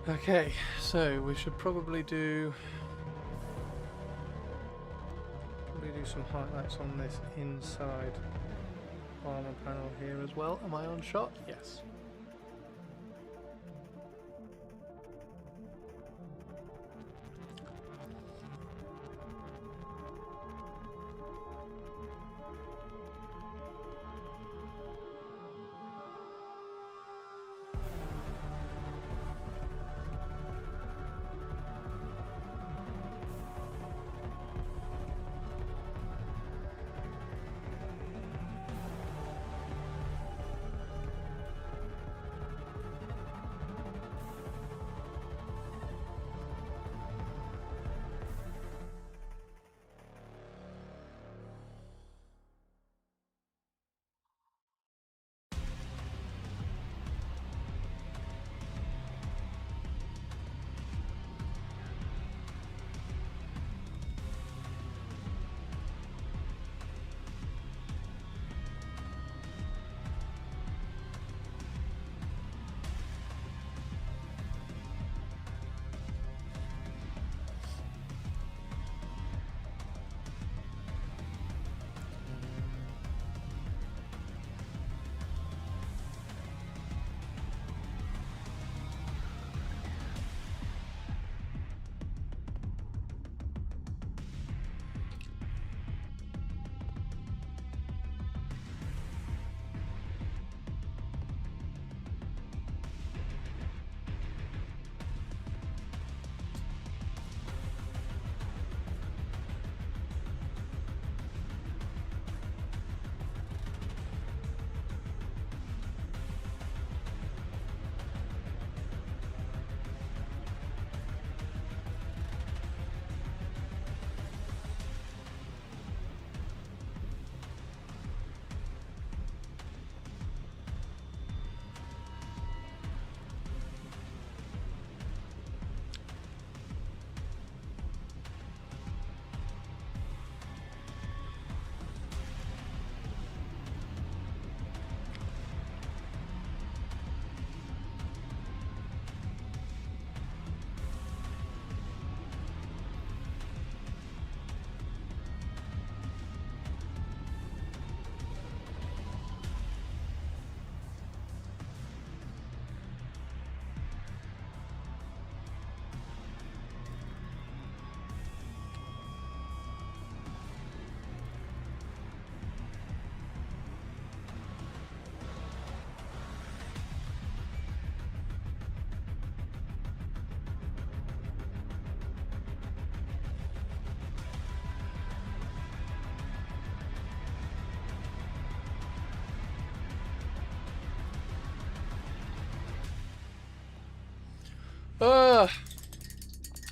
Okay, so we should probably do some highlights on this inside armor panel here as well. Am I on shot? Yes.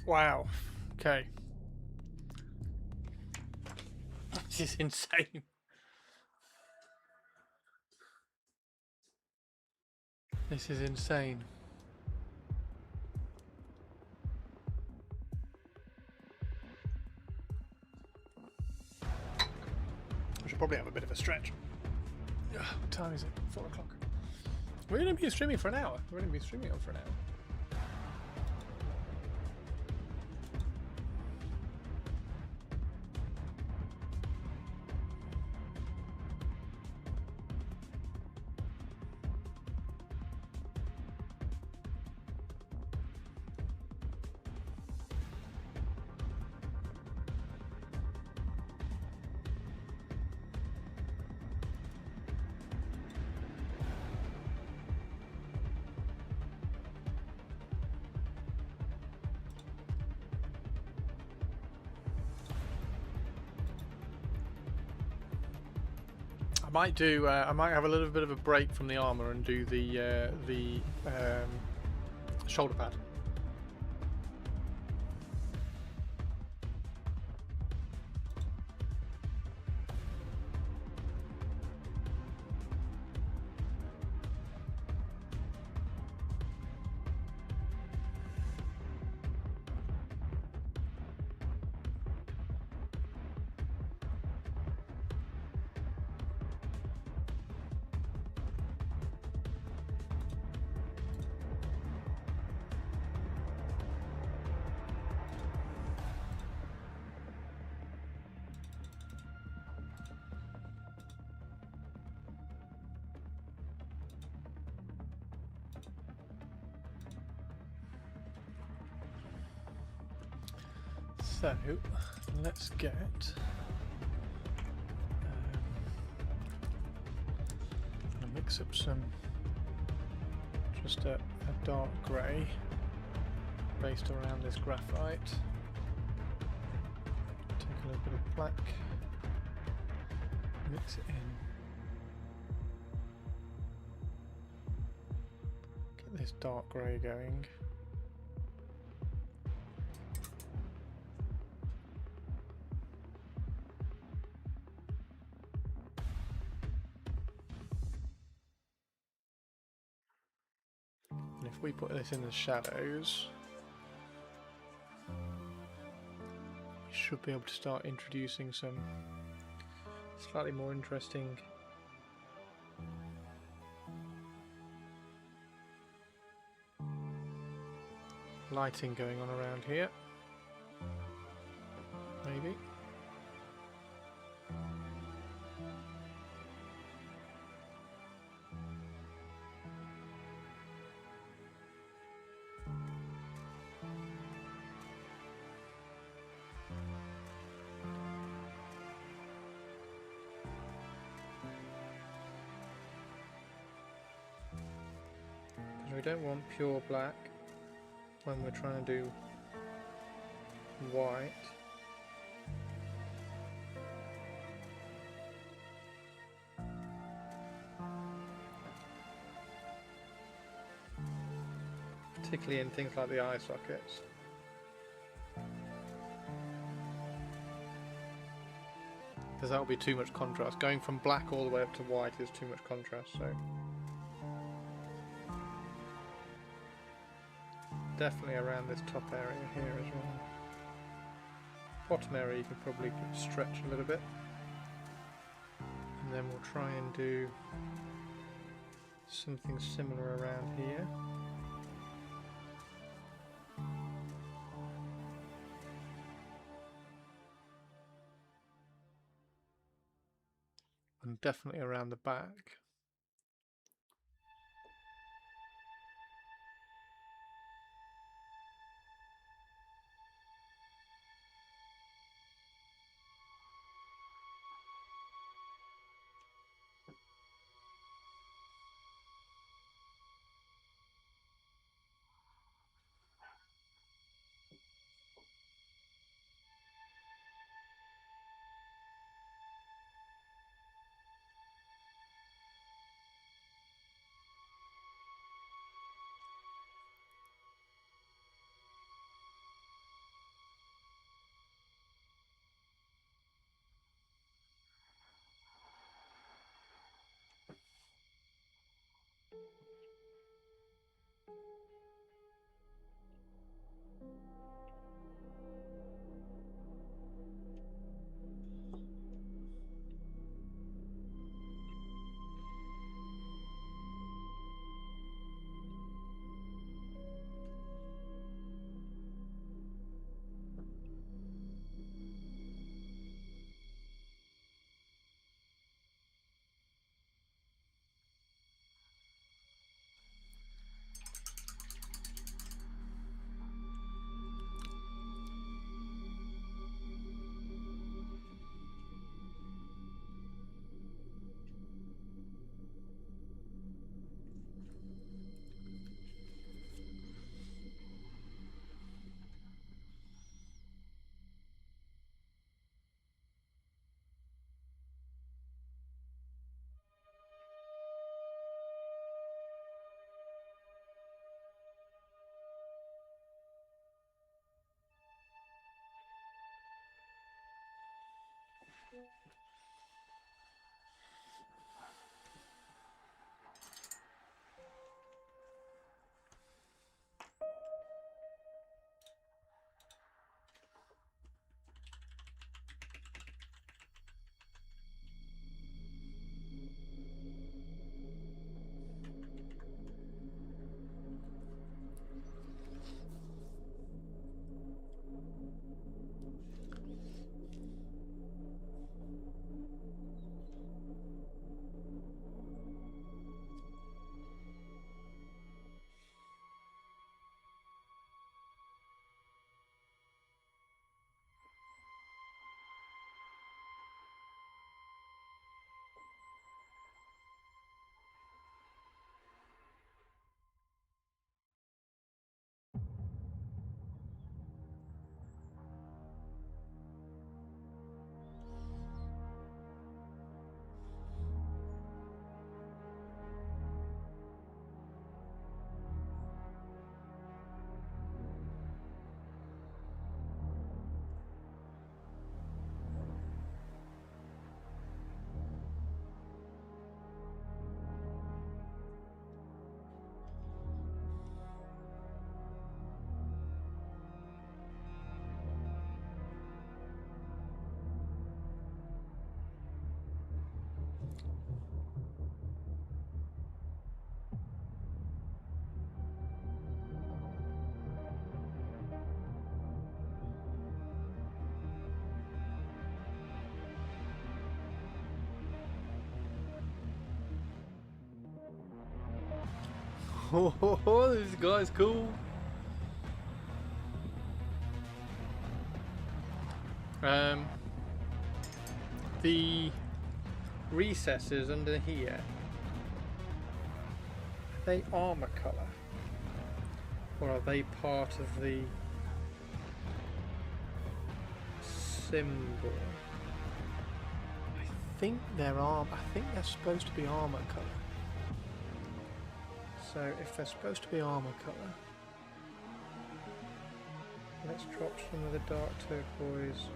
Wow. Okay. This is insane. This is insane. I should probably have a bit of a stretch. What time is it? 4 o'clock. We're going to be streaming for an hour. We're going to be streaming on for an hour. I might have a little bit of a break from the armor and do the shoulder pad. So let's get gonna mix up some just a dark grey based around this graphite. Take a little bit of black, mix it in. Get this dark grey going. If we put this in the shadows, we should be able to start introducing some slightly more interesting lighting going on around here, maybe. We don't want pure black when we're trying to do white. Particularly in things like the eye sockets. Because that will be too much contrast. Going from black all the way up to white is too much contrast, so definitely around this top area here as well. Bottom area you can probably stretch a little bit. And then we'll try and do something similar around here. And definitely around the back. Oh, this guy's cool. The recesses under here, are they armor color, or are they part of the symbol? I think they're supposed to be armor color. So if they're supposed to be armor color, let's drop some of the dark turquoise.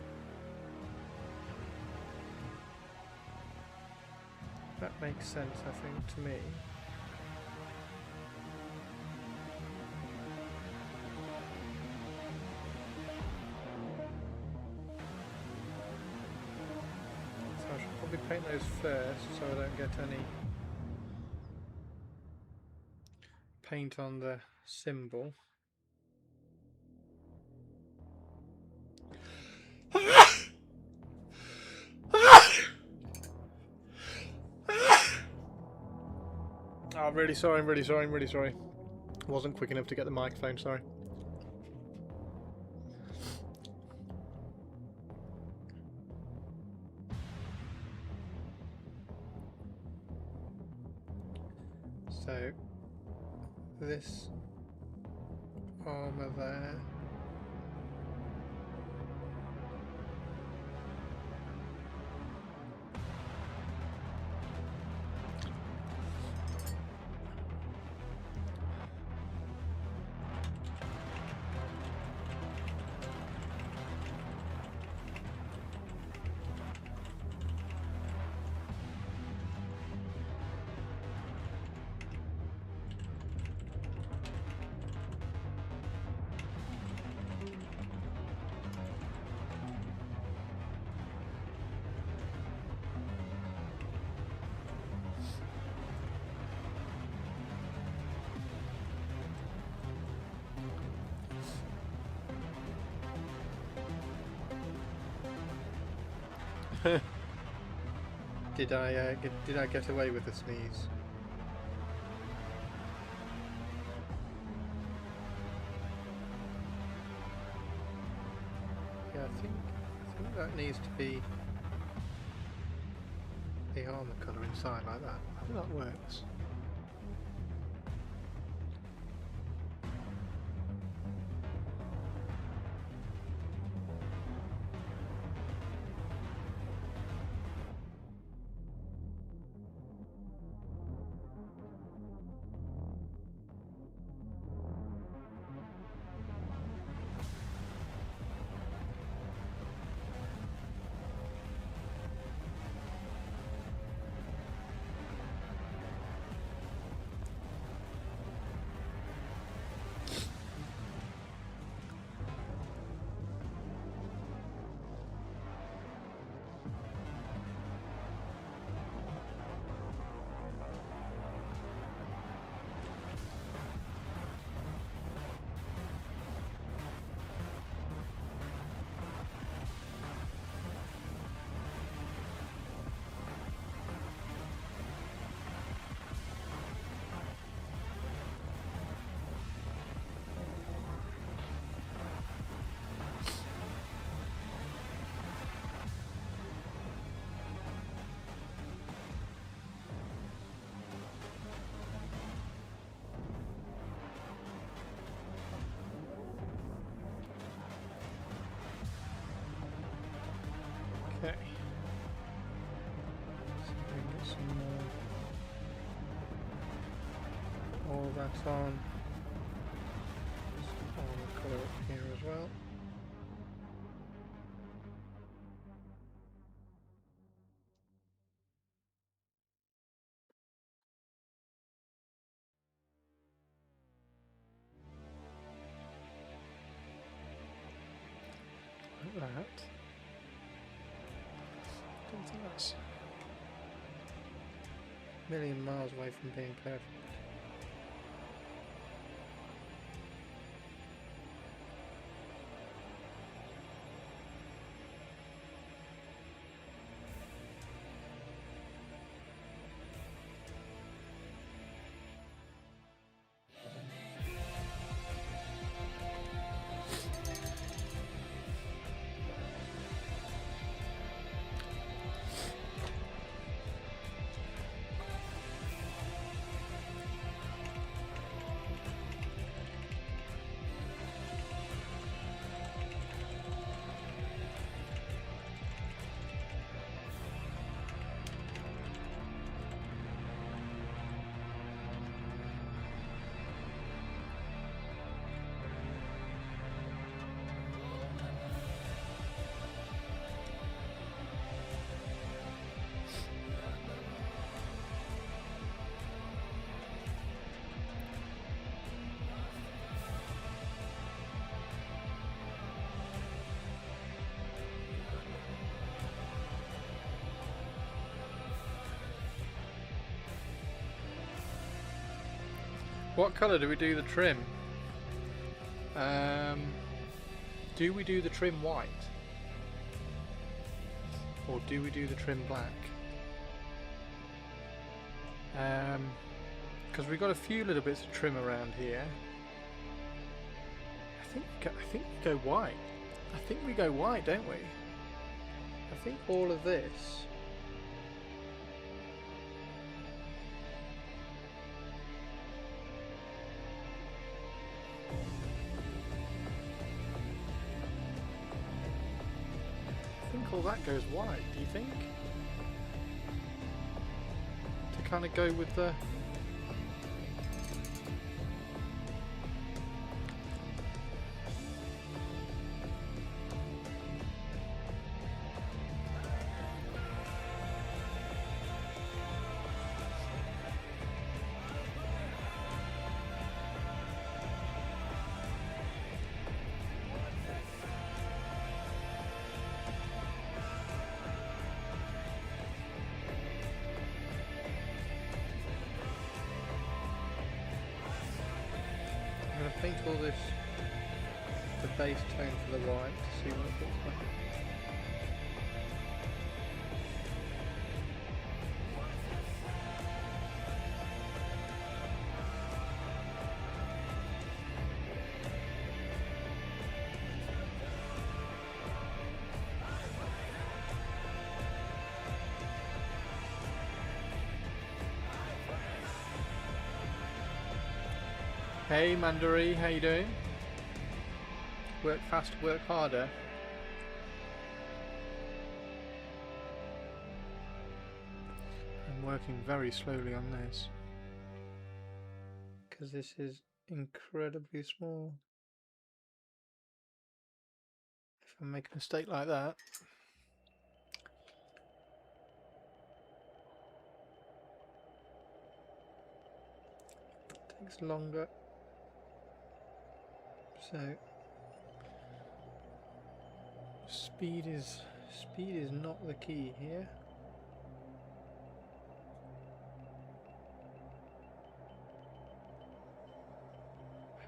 That makes sense, I think, to me. So I should probably paint those first so I don't get any paint on the symbol. Oh, I'm really sorry, I'm really sorry, I'm really sorry. Wasn't quick enough to get the microphone, sorry. So, this armour there. Did I get away with the sneeze? Yeah, I think that needs to be the armor colour inside like that. I think that works. Okay. So we get some more. All that on. Some armor colour up here as well. Like that. I don't think that's a million miles away from being perfect. What colour do we do the trim? Do we do the trim white? Or do we do the trim black? Because we've got a few little bits of trim around here. I think we go white. I think we go white, don't we? I think all of this. I think all that goes white, do you think? To kind of go with the... I'm going to paint all this, the base tone for the white to see what it looks like. Hey Mandarie, how you doing? Work fast, work harder. I'm working very slowly on this because this is incredibly small. If I make a mistake like that, it takes longer. So speed is not the key here.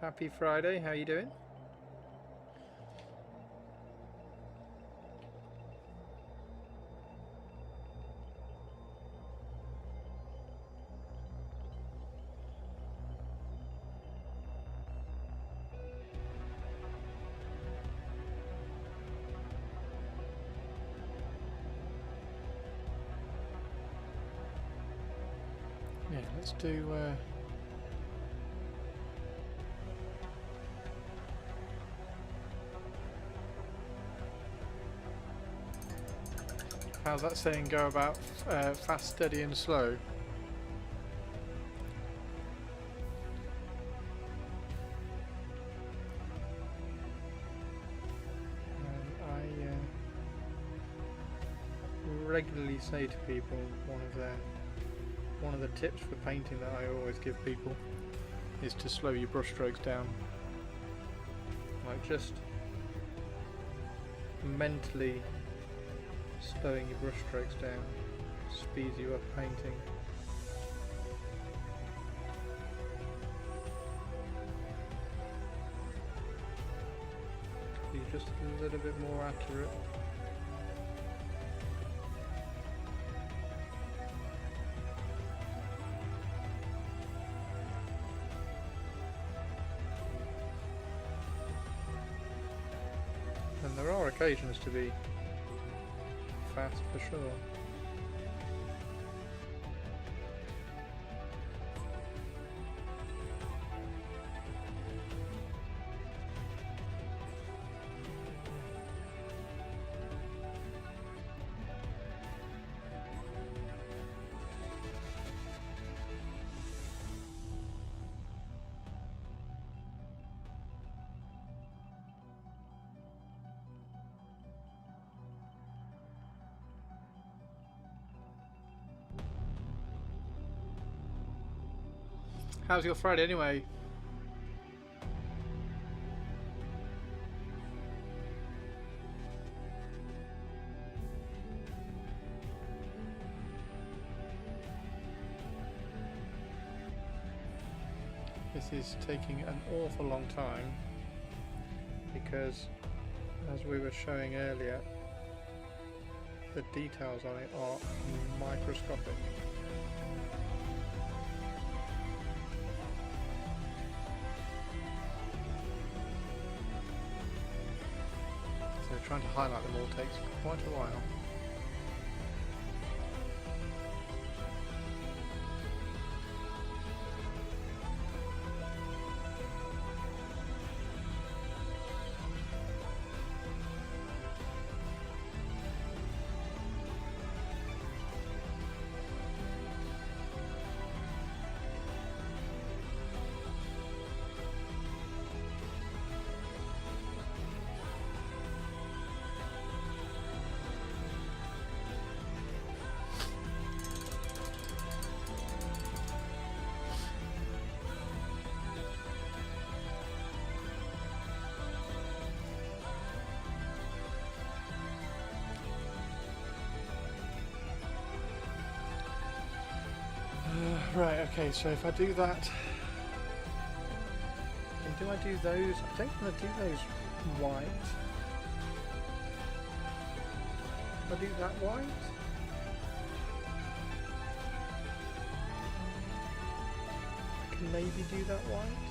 Happy Friday, how you doing? Yeah, let's do how's that saying go about fast, steady and slow? I regularly say to people one of the tips for painting that I always give people is to slow your brush strokes down. Like just mentally slowing your brush strokes down speeds you up painting. You're just a little bit more accurate. And there are occasions to be fast for sure. How's your Friday anyway? this is taking an awful long time because, as we were showing earlier, the details on it are microscopic. So trying to highlight them all takes quite a while. Right, okay, so if I do that, and do I do those? I don't want to do those white. If I do that white? I can maybe do that white.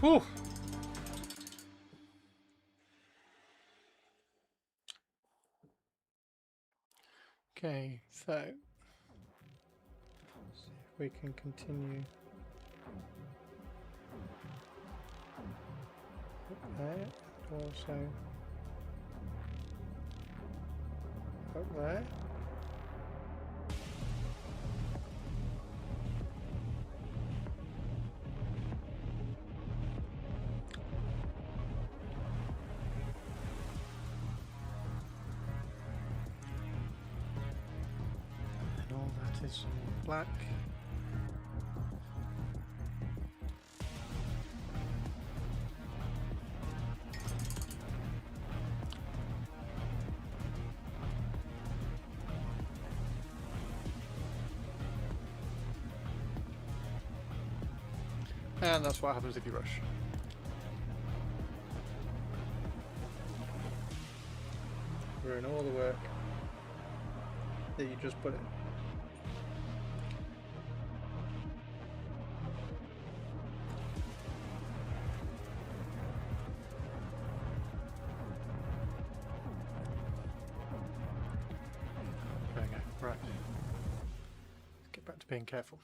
Whew. Okay, so see if we can continue up there, also up there. Is black. And that's what happens if you rush. Ruin all the work. that you just put it. There we go. Right. Let's get back to being careful.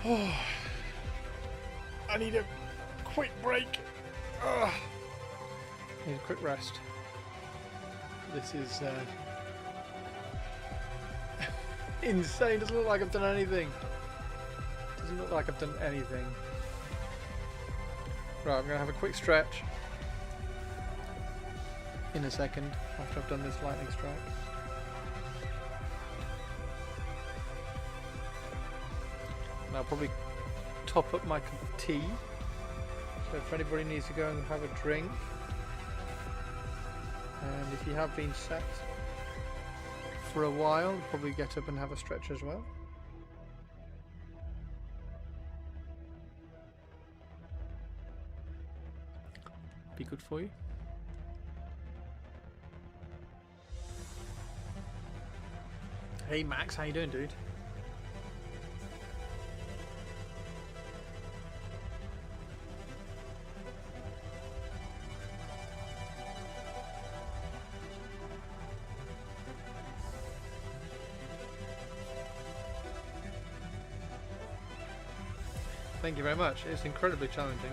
Oh, I need a quick break. Ugh. I need a quick rest. This is insane. Doesn't look like I've done anything. Doesn't look like I've done anything. Right, I'm going to have a quick stretch in a second after I've done this lightning strike. And I'll probably top up my cup of tea. So if anybody needs to go and have a drink, and if you have been sat for a while, probably get up and have a stretch as well. Be good for you. Hey Max, how you doing, dude? Thank you very much. It's incredibly challenging.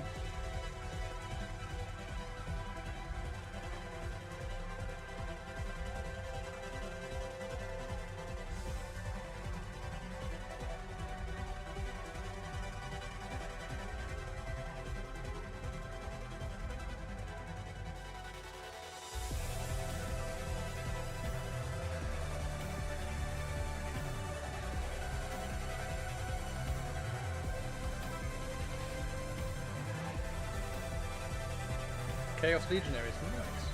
Chaos Legionaries, nice.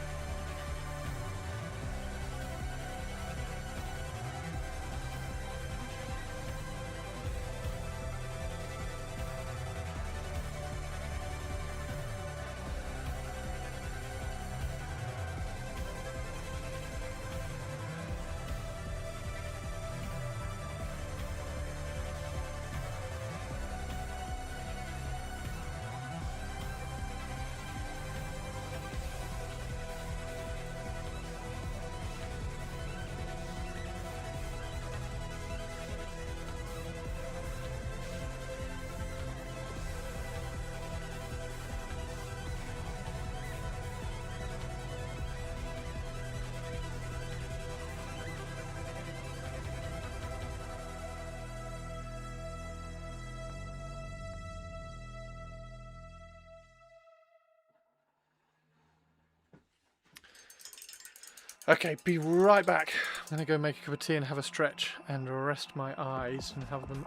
Okay, be right back. I'm going to go make a cup of tea and have a stretch and rest my eyes and have them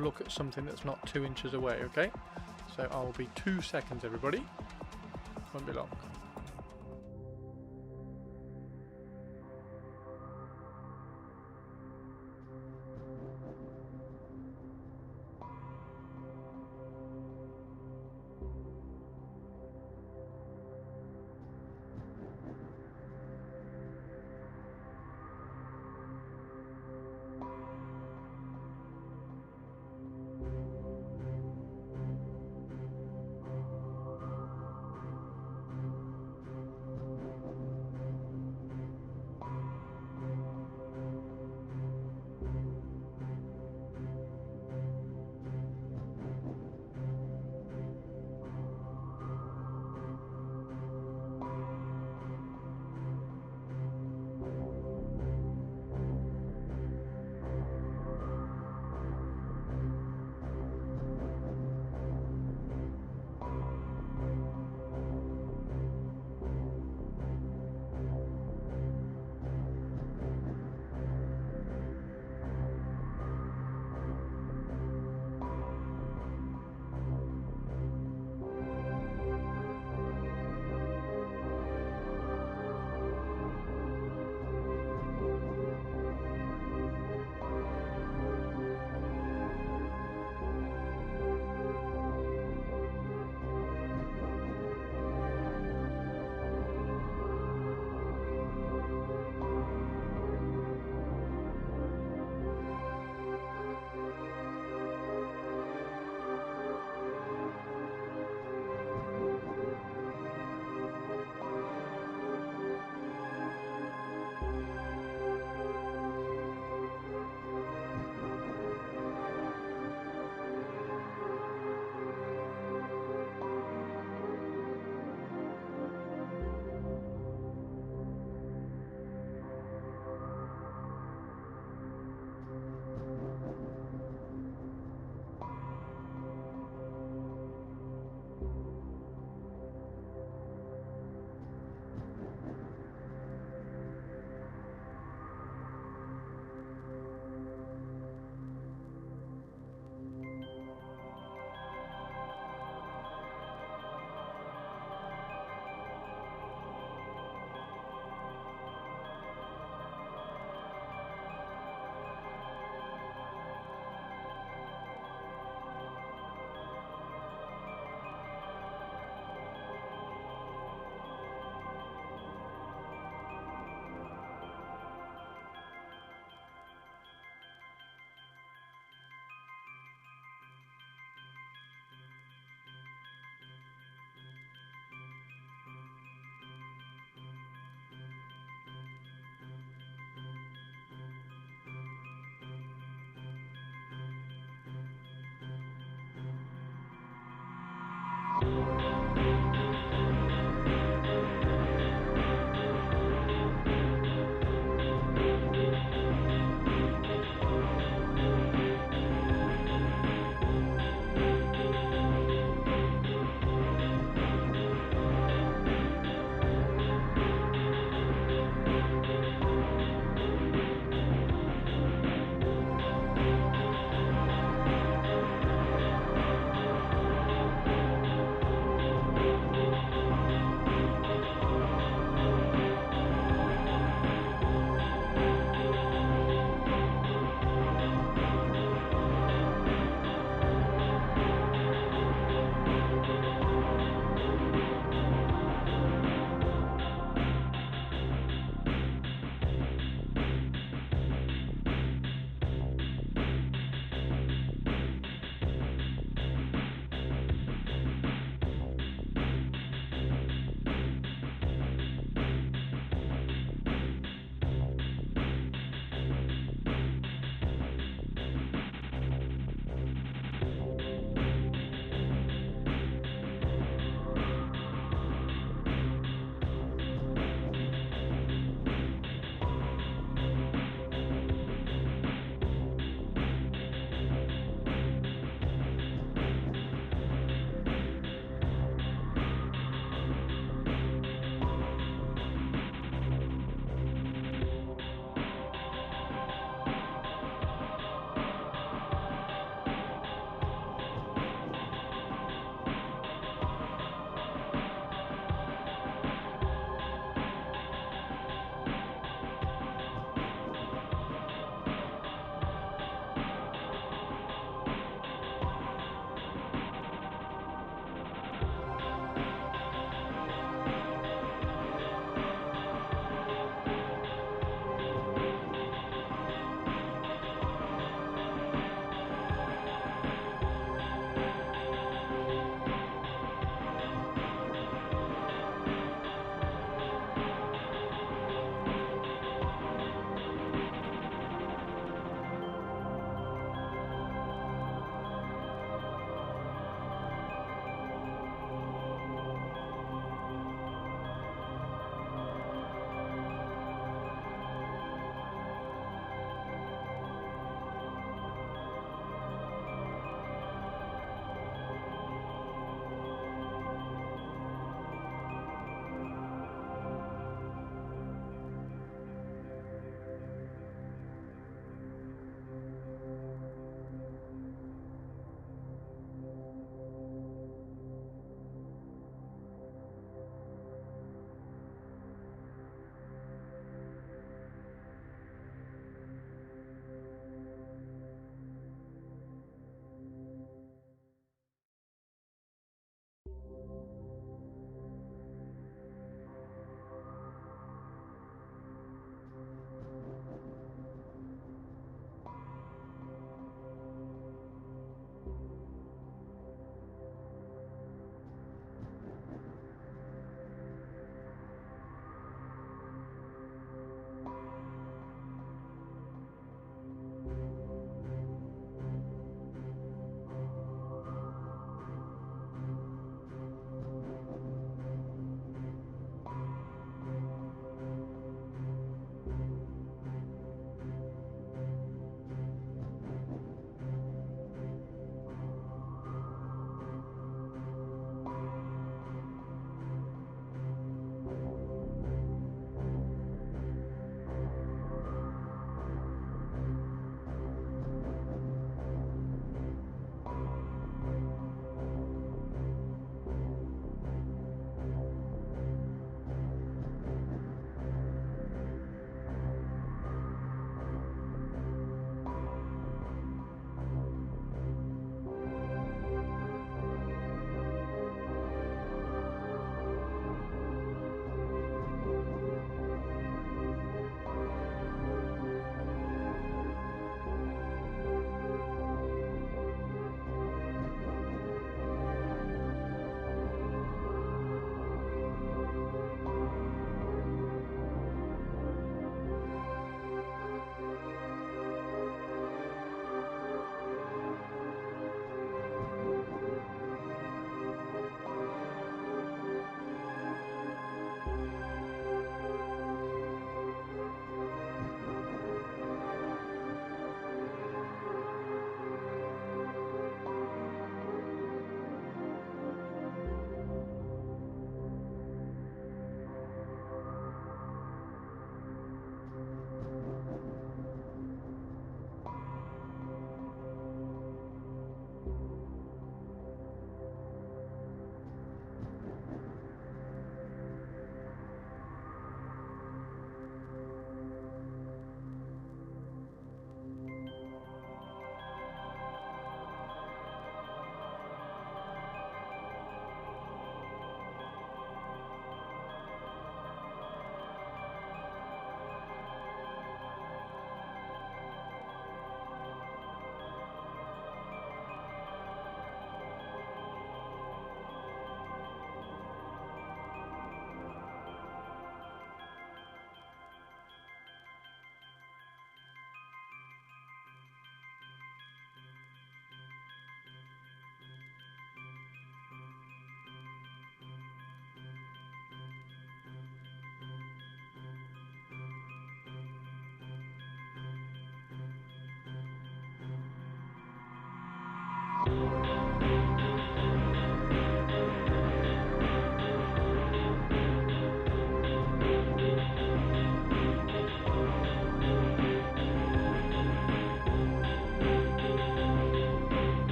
look at something that's not 2 inches away, okay? So I'll be 2 seconds, everybody. Won't be long.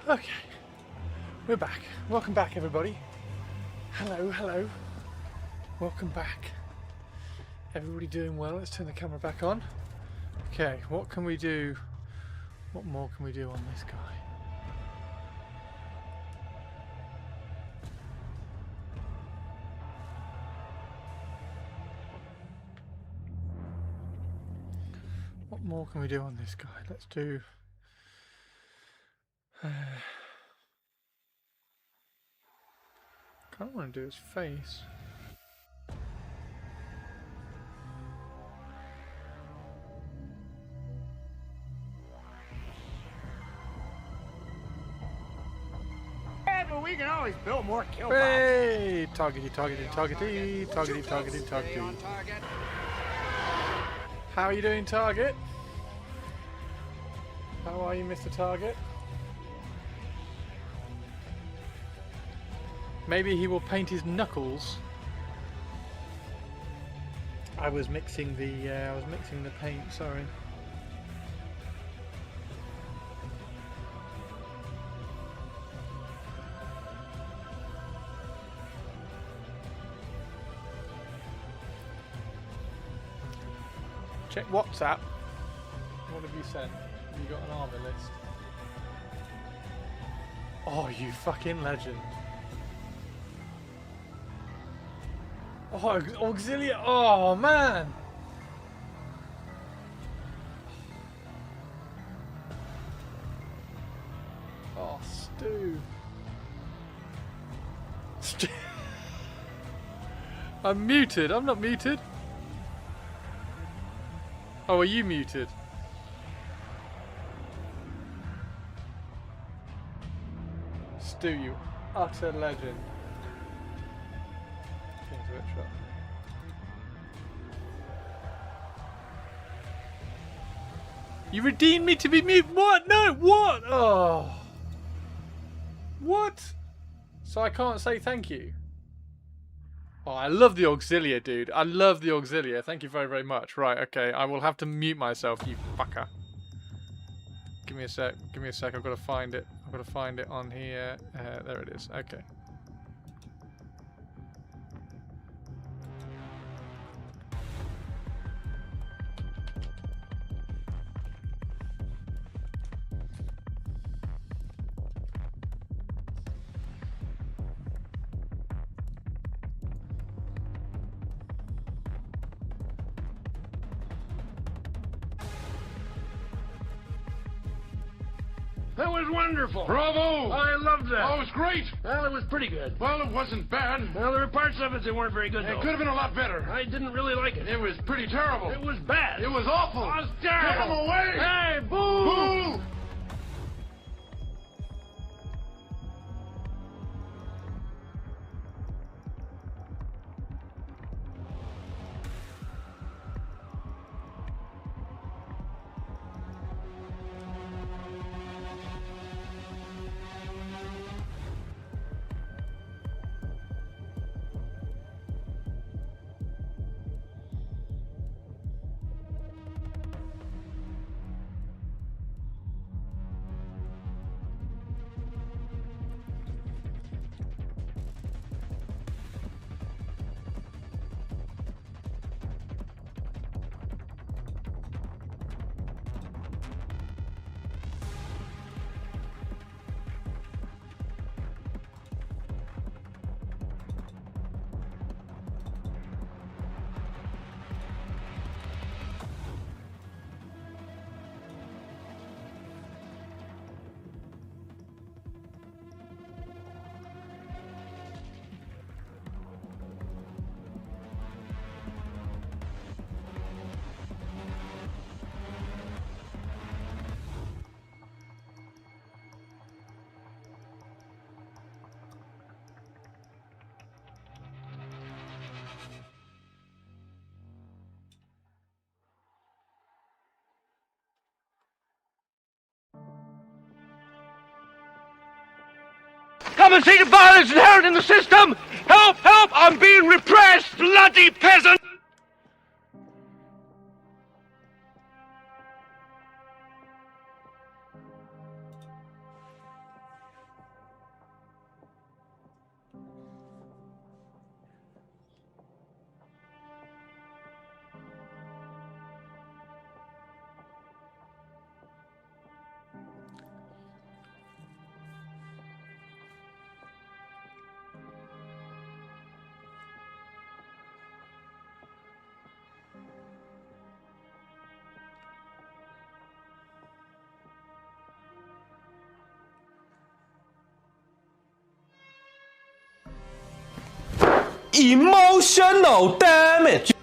Okay, we're back. Welcome back, everybody. Hello, hello. Welcome back. Everybody doing well? Let's turn the camera back on. Okay, what can we do? What more can we do on this guy? What more can we do on this guy? Let's do... kind of want to do his face. Yeah, but we can always build more kill bombs. Hey! Targety, targety, targety, targety, targety, targety. How are you doing, Target? How are you, Mr. Target? Maybe he will paint his knuckles. I was mixing the paint. Sorry. Check WhatsApp. What have you sent? Have you got an armor list? Oh, you fucking legend. Oh, auxiliary. Oh, man. Oh, Stu. Stu. I'm muted. I'm not muted. Oh, are you muted? Stu, you utter legend. You redeemed me to be mute. What? No, what? Oh. What? So I can't say thank you? Oh, I love the auxiliary, dude. I love the auxiliary. Thank you very, very much. Right, okay. I will have to mute myself, you fucker. Give me a sec. Give me a sec. I've got to find it. I've got to find it on here. There it is. Okay. That was wonderful. Bravo! I loved that. Oh, it was great. Well, it was pretty good. Well, it wasn't bad. Well, there were parts of it that weren't very good, It though. could have been a lot better. I didn't really like it. It was pretty terrible. It was bad. It was awful. It was terrible. Get him away! Hey, boo! Boo! Come and see the violence inherent in the system! Help! Help! I'm being repressed! Bloody peasant! Emotional damage.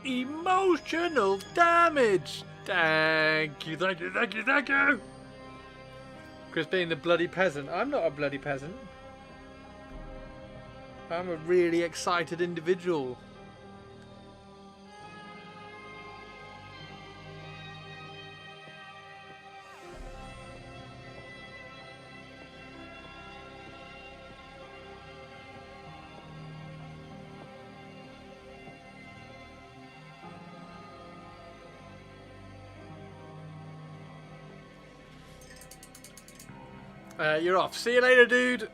Emotional damage. Thank you, thank you, thank you, thank you. Chris being the bloody peasant. I'm not a bloody peasant. I'm a really excited individual. You're off. See you later, dude.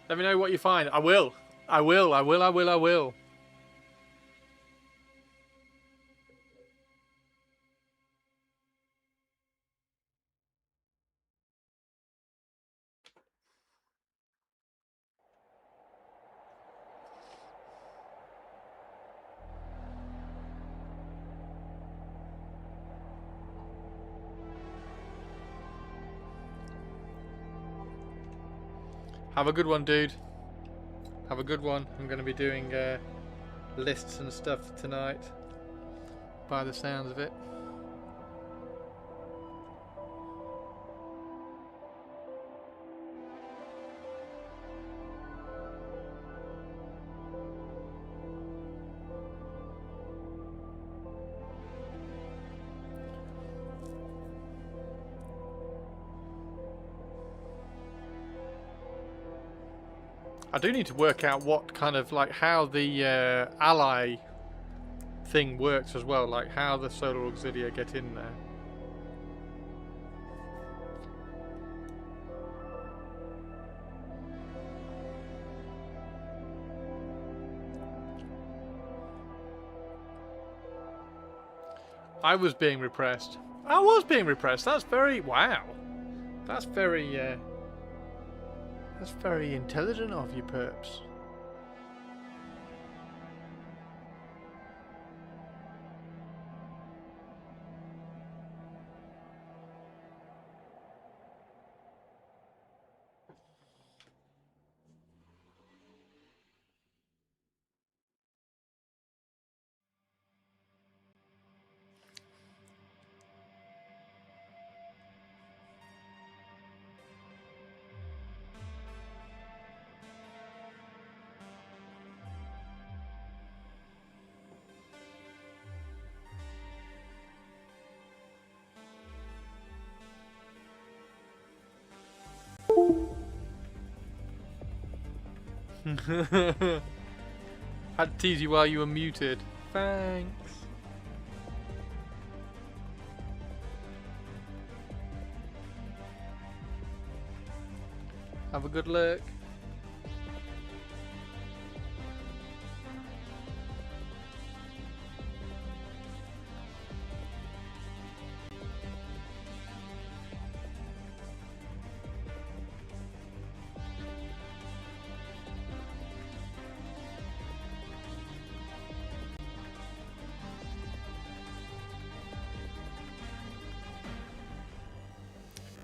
Let me know what you find. I will. I will. I will. I will. I will. Have a good one, dude. Have a good one. I'm going to be doing lists and stuff tonight, by the sounds of it. I do need to work out what kind of, like, how the ally thing works as well, like how the Solar Auxilia get in there. I was being repressed. I was being repressed. That's very, wow. That's very intelligent of you, perps. Had to tease you while you were muted. Thanks. Have a good look.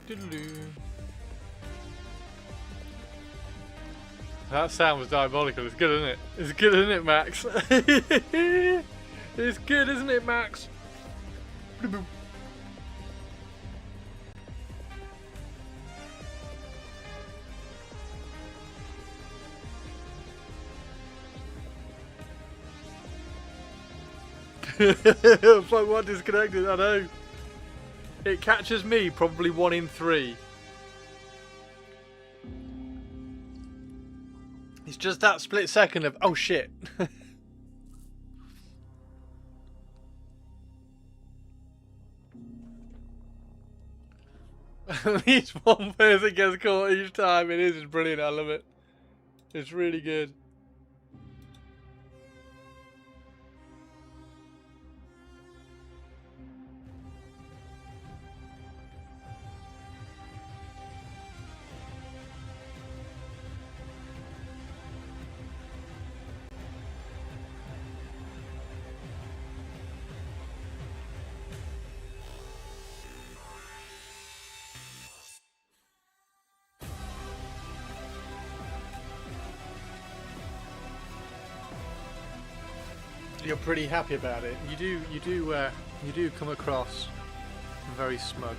Doodaloo. That sound was diabolical. It's good, isn't it? It's good, isn't it, Max? It's good, isn't it, Max? Fuck, what disconnected? I know. It catches me probably 1 in 3. It's just that split second of, oh shit. At least one person gets caught each time. It is brilliant. I love it. It's really good. you're pretty happy about it. You do come across very smug.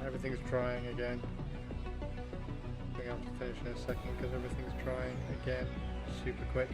Everything's drying again. I think I have to finish in a second because everything's drying again super quick.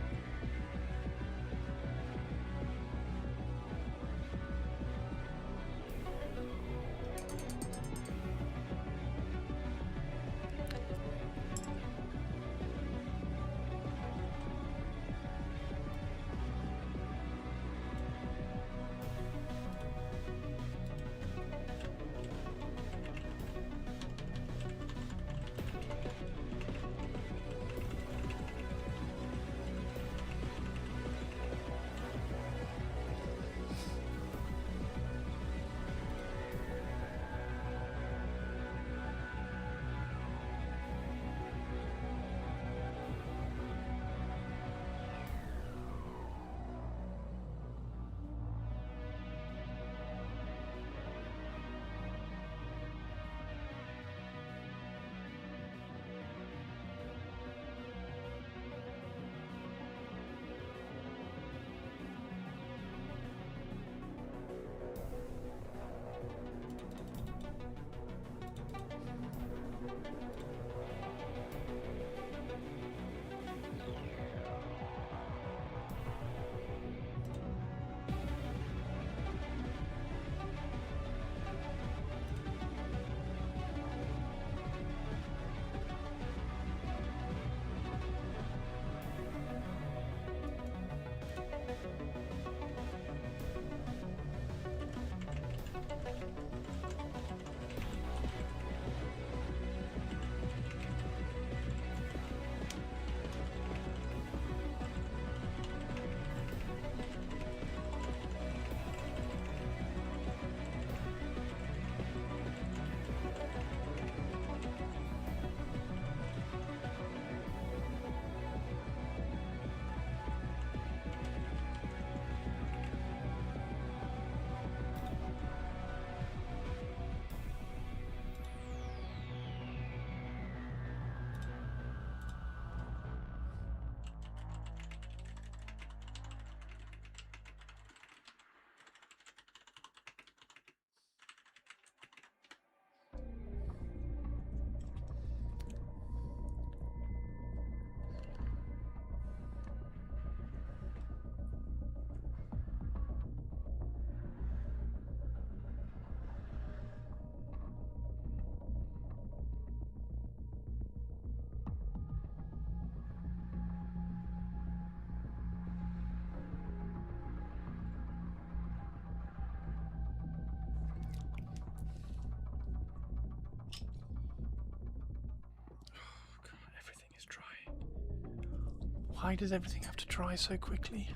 Why does everything have to dry so quickly?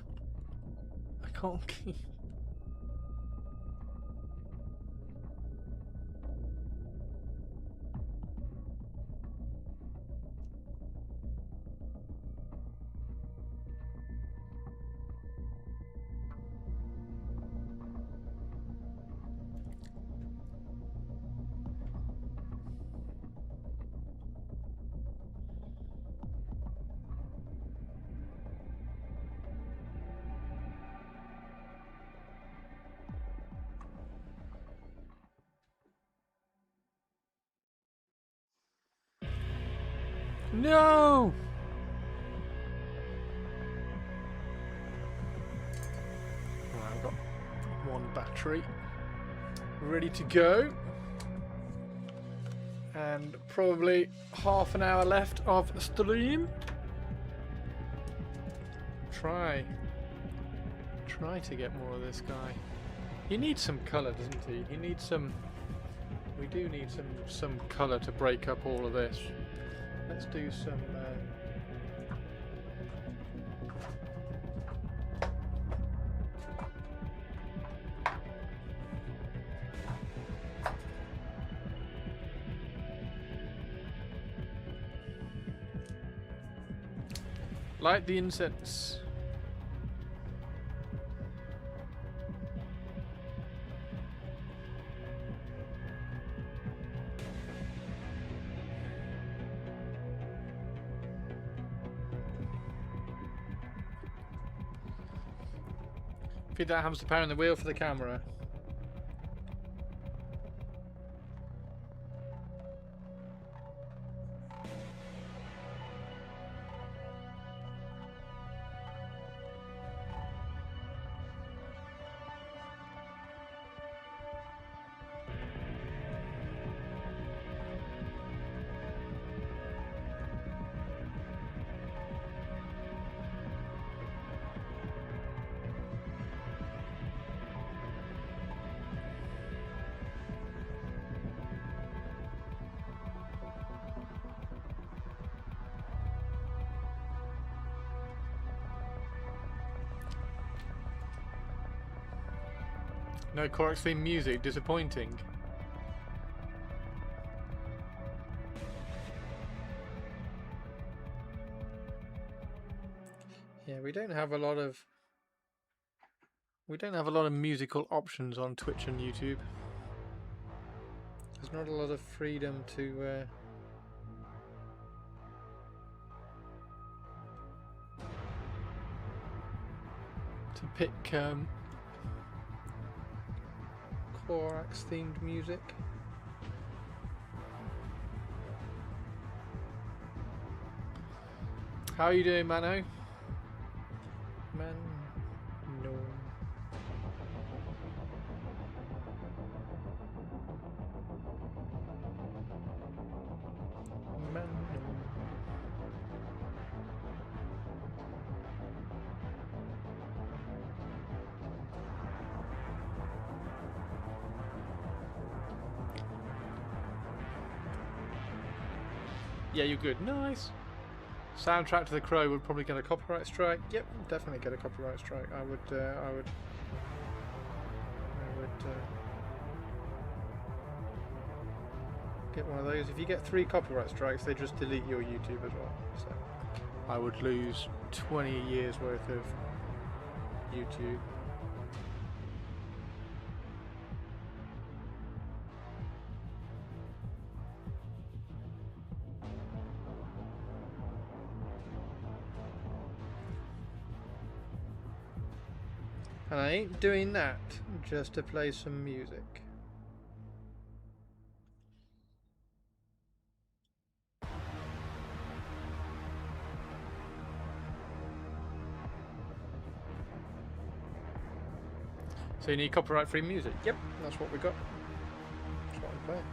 I can't keep... No! Right, I've got one battery ready to go. And probably half an hour left of stream. Try to get more of this guy. He needs some colour, doesn't he? He needs some... We do need some colour to break up all of this. Let's do some... light the incense. Feed that hamster power in the wheel for the camera. No Corax theme music, disappointing. Yeah, we don't have a lot of musical options on Twitch and YouTube. There's not a lot of freedom to pick Corax themed music. How are you doing, Mano? Man, no. Man, no. Yeah, you're good. Nice. Soundtrack to The Crow would probably get a copyright strike. Yep, definitely get a copyright strike. I would get one of those. If you get 3 copyright strikes, they just delete your YouTube as well. So I would lose 20 years worth of YouTube. And I ain't doing that just to play some music. So you need copyright-free music? Yep, that's what we got. That's what I'm playing.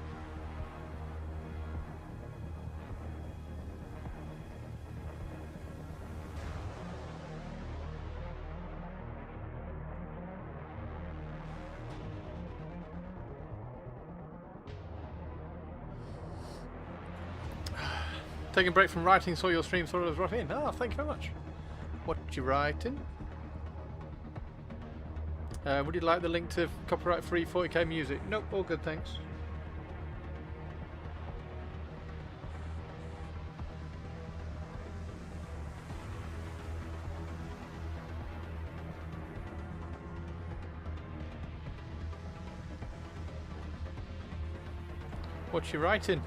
Taking a break from writing, saw your stream, thought I was right in. Ah, thank you very much. What you writing? Would you like the link to copyright-free 40k music? Nope, all good, thanks. What you writing?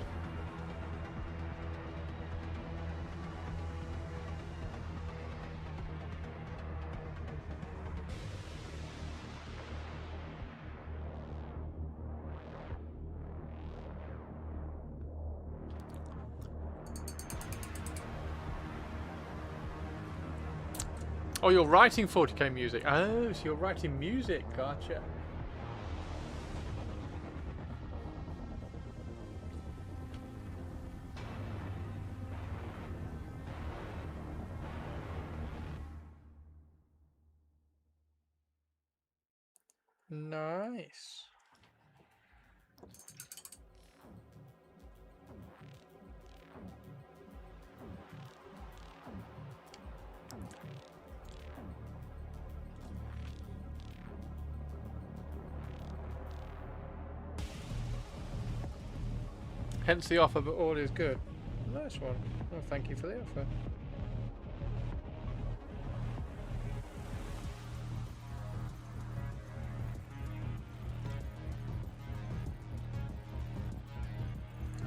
Oh, you're writing 40k music. Oh, so you're writing music. Gotcha. Nice. Hence the offer, but all is good. Nice one. Well, thank you for the offer.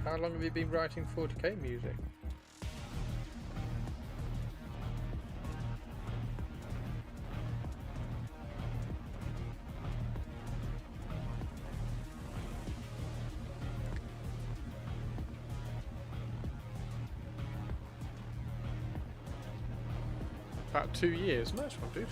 How long have you been writing 40k music? About 2 years. Nice one, dude.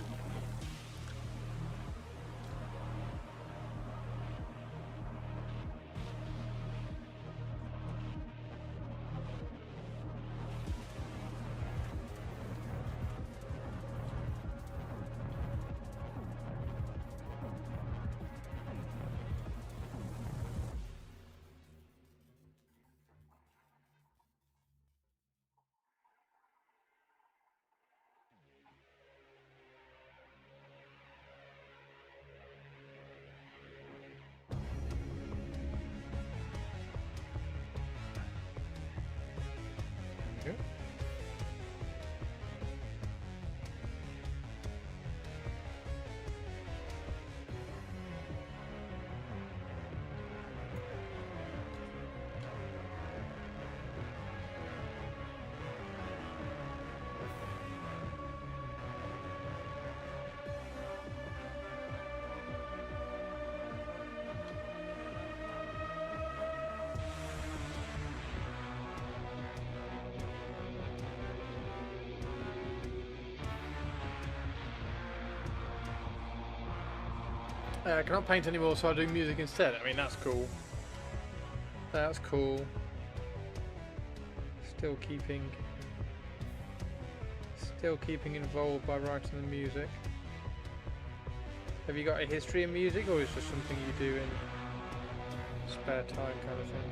Good. I cannot paint anymore, so I do music instead. I mean, that's cool. That's cool. Still keeping involved by writing the music. Have you got a history in music, or is it just something you do in spare time kind of thing?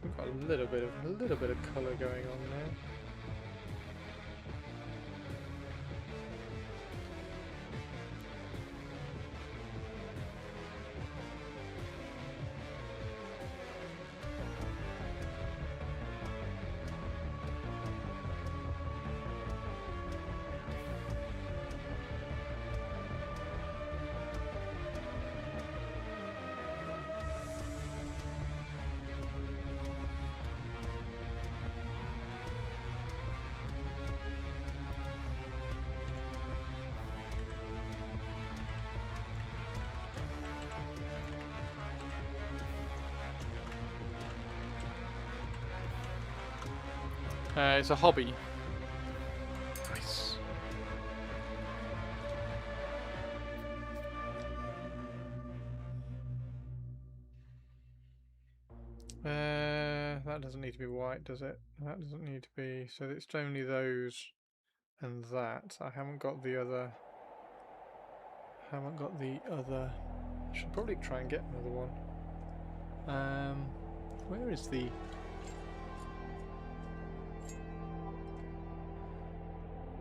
We've got a little bit of colour going on there. It's a hobby. Nice. That doesn't need to be white, does it? That doesn't need to be. So it's only those and that. I haven't got the other. I should probably try and get another one. Where is the?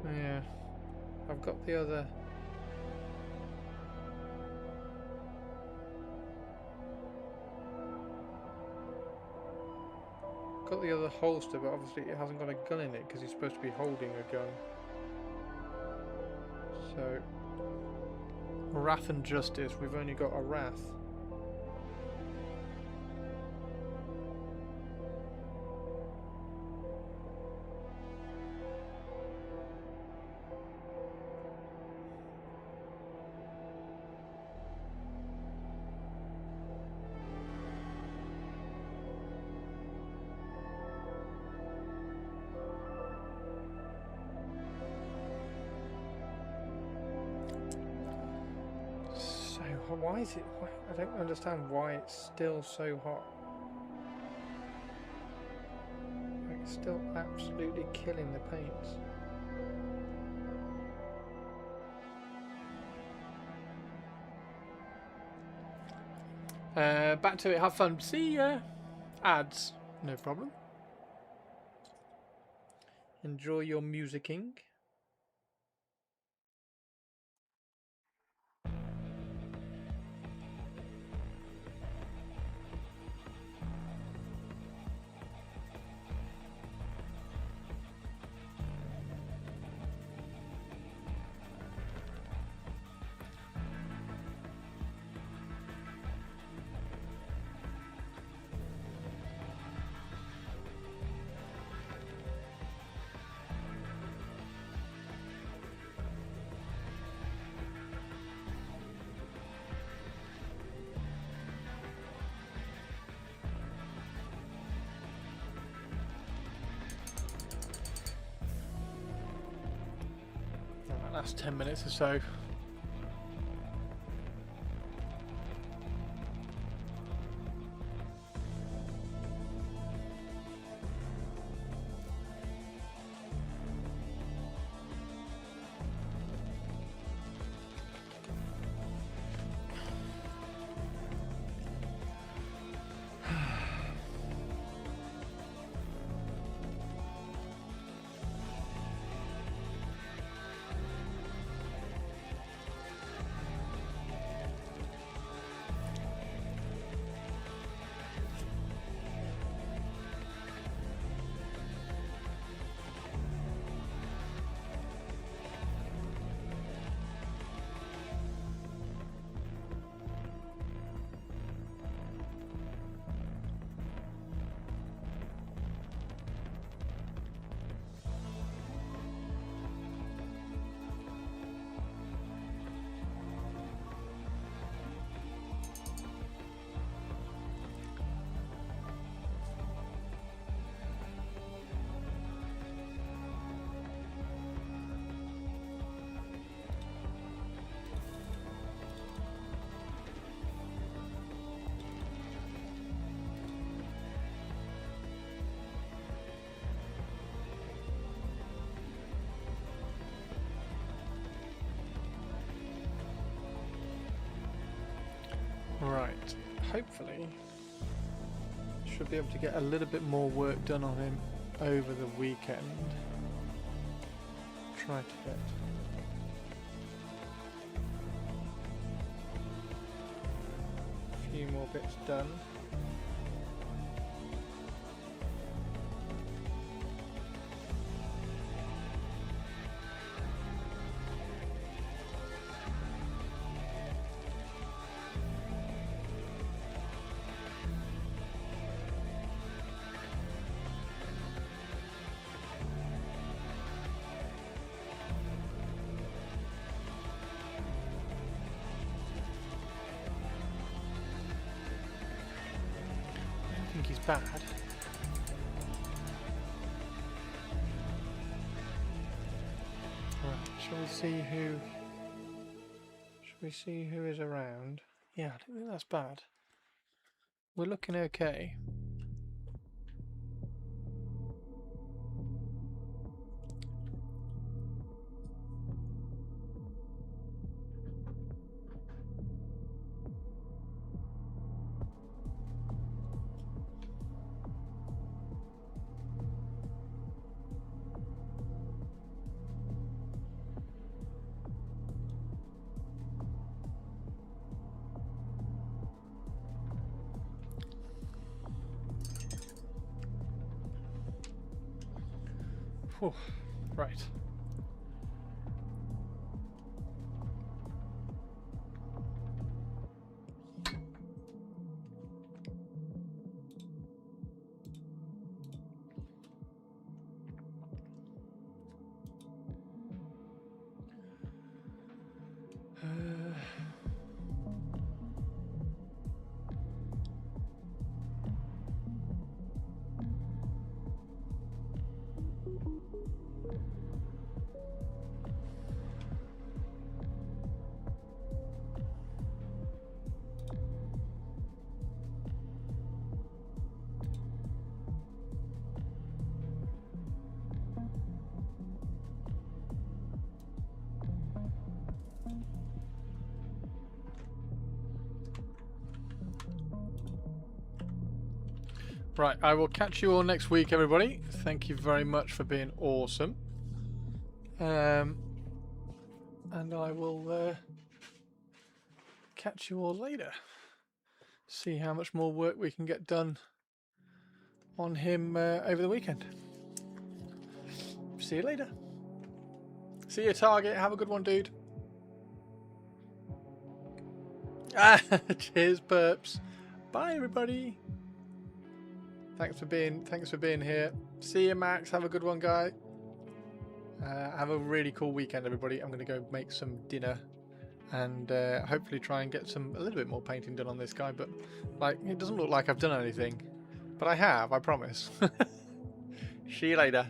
Yeah, I've got the other. Got the other holster, but obviously it hasn't got a gun in it because he's supposed to be holding a gun. So, Wrath and Justice. We've only got a Wrath. Why is it? I don't understand why it's still so hot. Like, it's still absolutely killing the paints. Back to it. Have fun. See ya. Ads. No problem. Enjoy your musicking. Last 10 minutes or so. Right, hopefully should be able to get a little bit more work done on him over the weekend. Try to get a few more bits done. He's bad. Right, shall we see who is around? Yeah, I don't think that's bad. We're looking okay. Whew. Right. Right, I will catch you all next week, everybody. Thank you very much for being awesome. And I will catch you all later. See how much more work we can get done on him over the weekend. See you later. See you, Target. Have a good one, dude. Cheers, Burps. Bye, everybody. Thanks for being here. See you, Max. Have a good one, guy. Have a really cool weekend, everybody. I'm going to go make some dinner and hopefully try and get a little bit more painting done on this guy. But like, it doesn't look like I've done anything, but I have. I promise. See you later.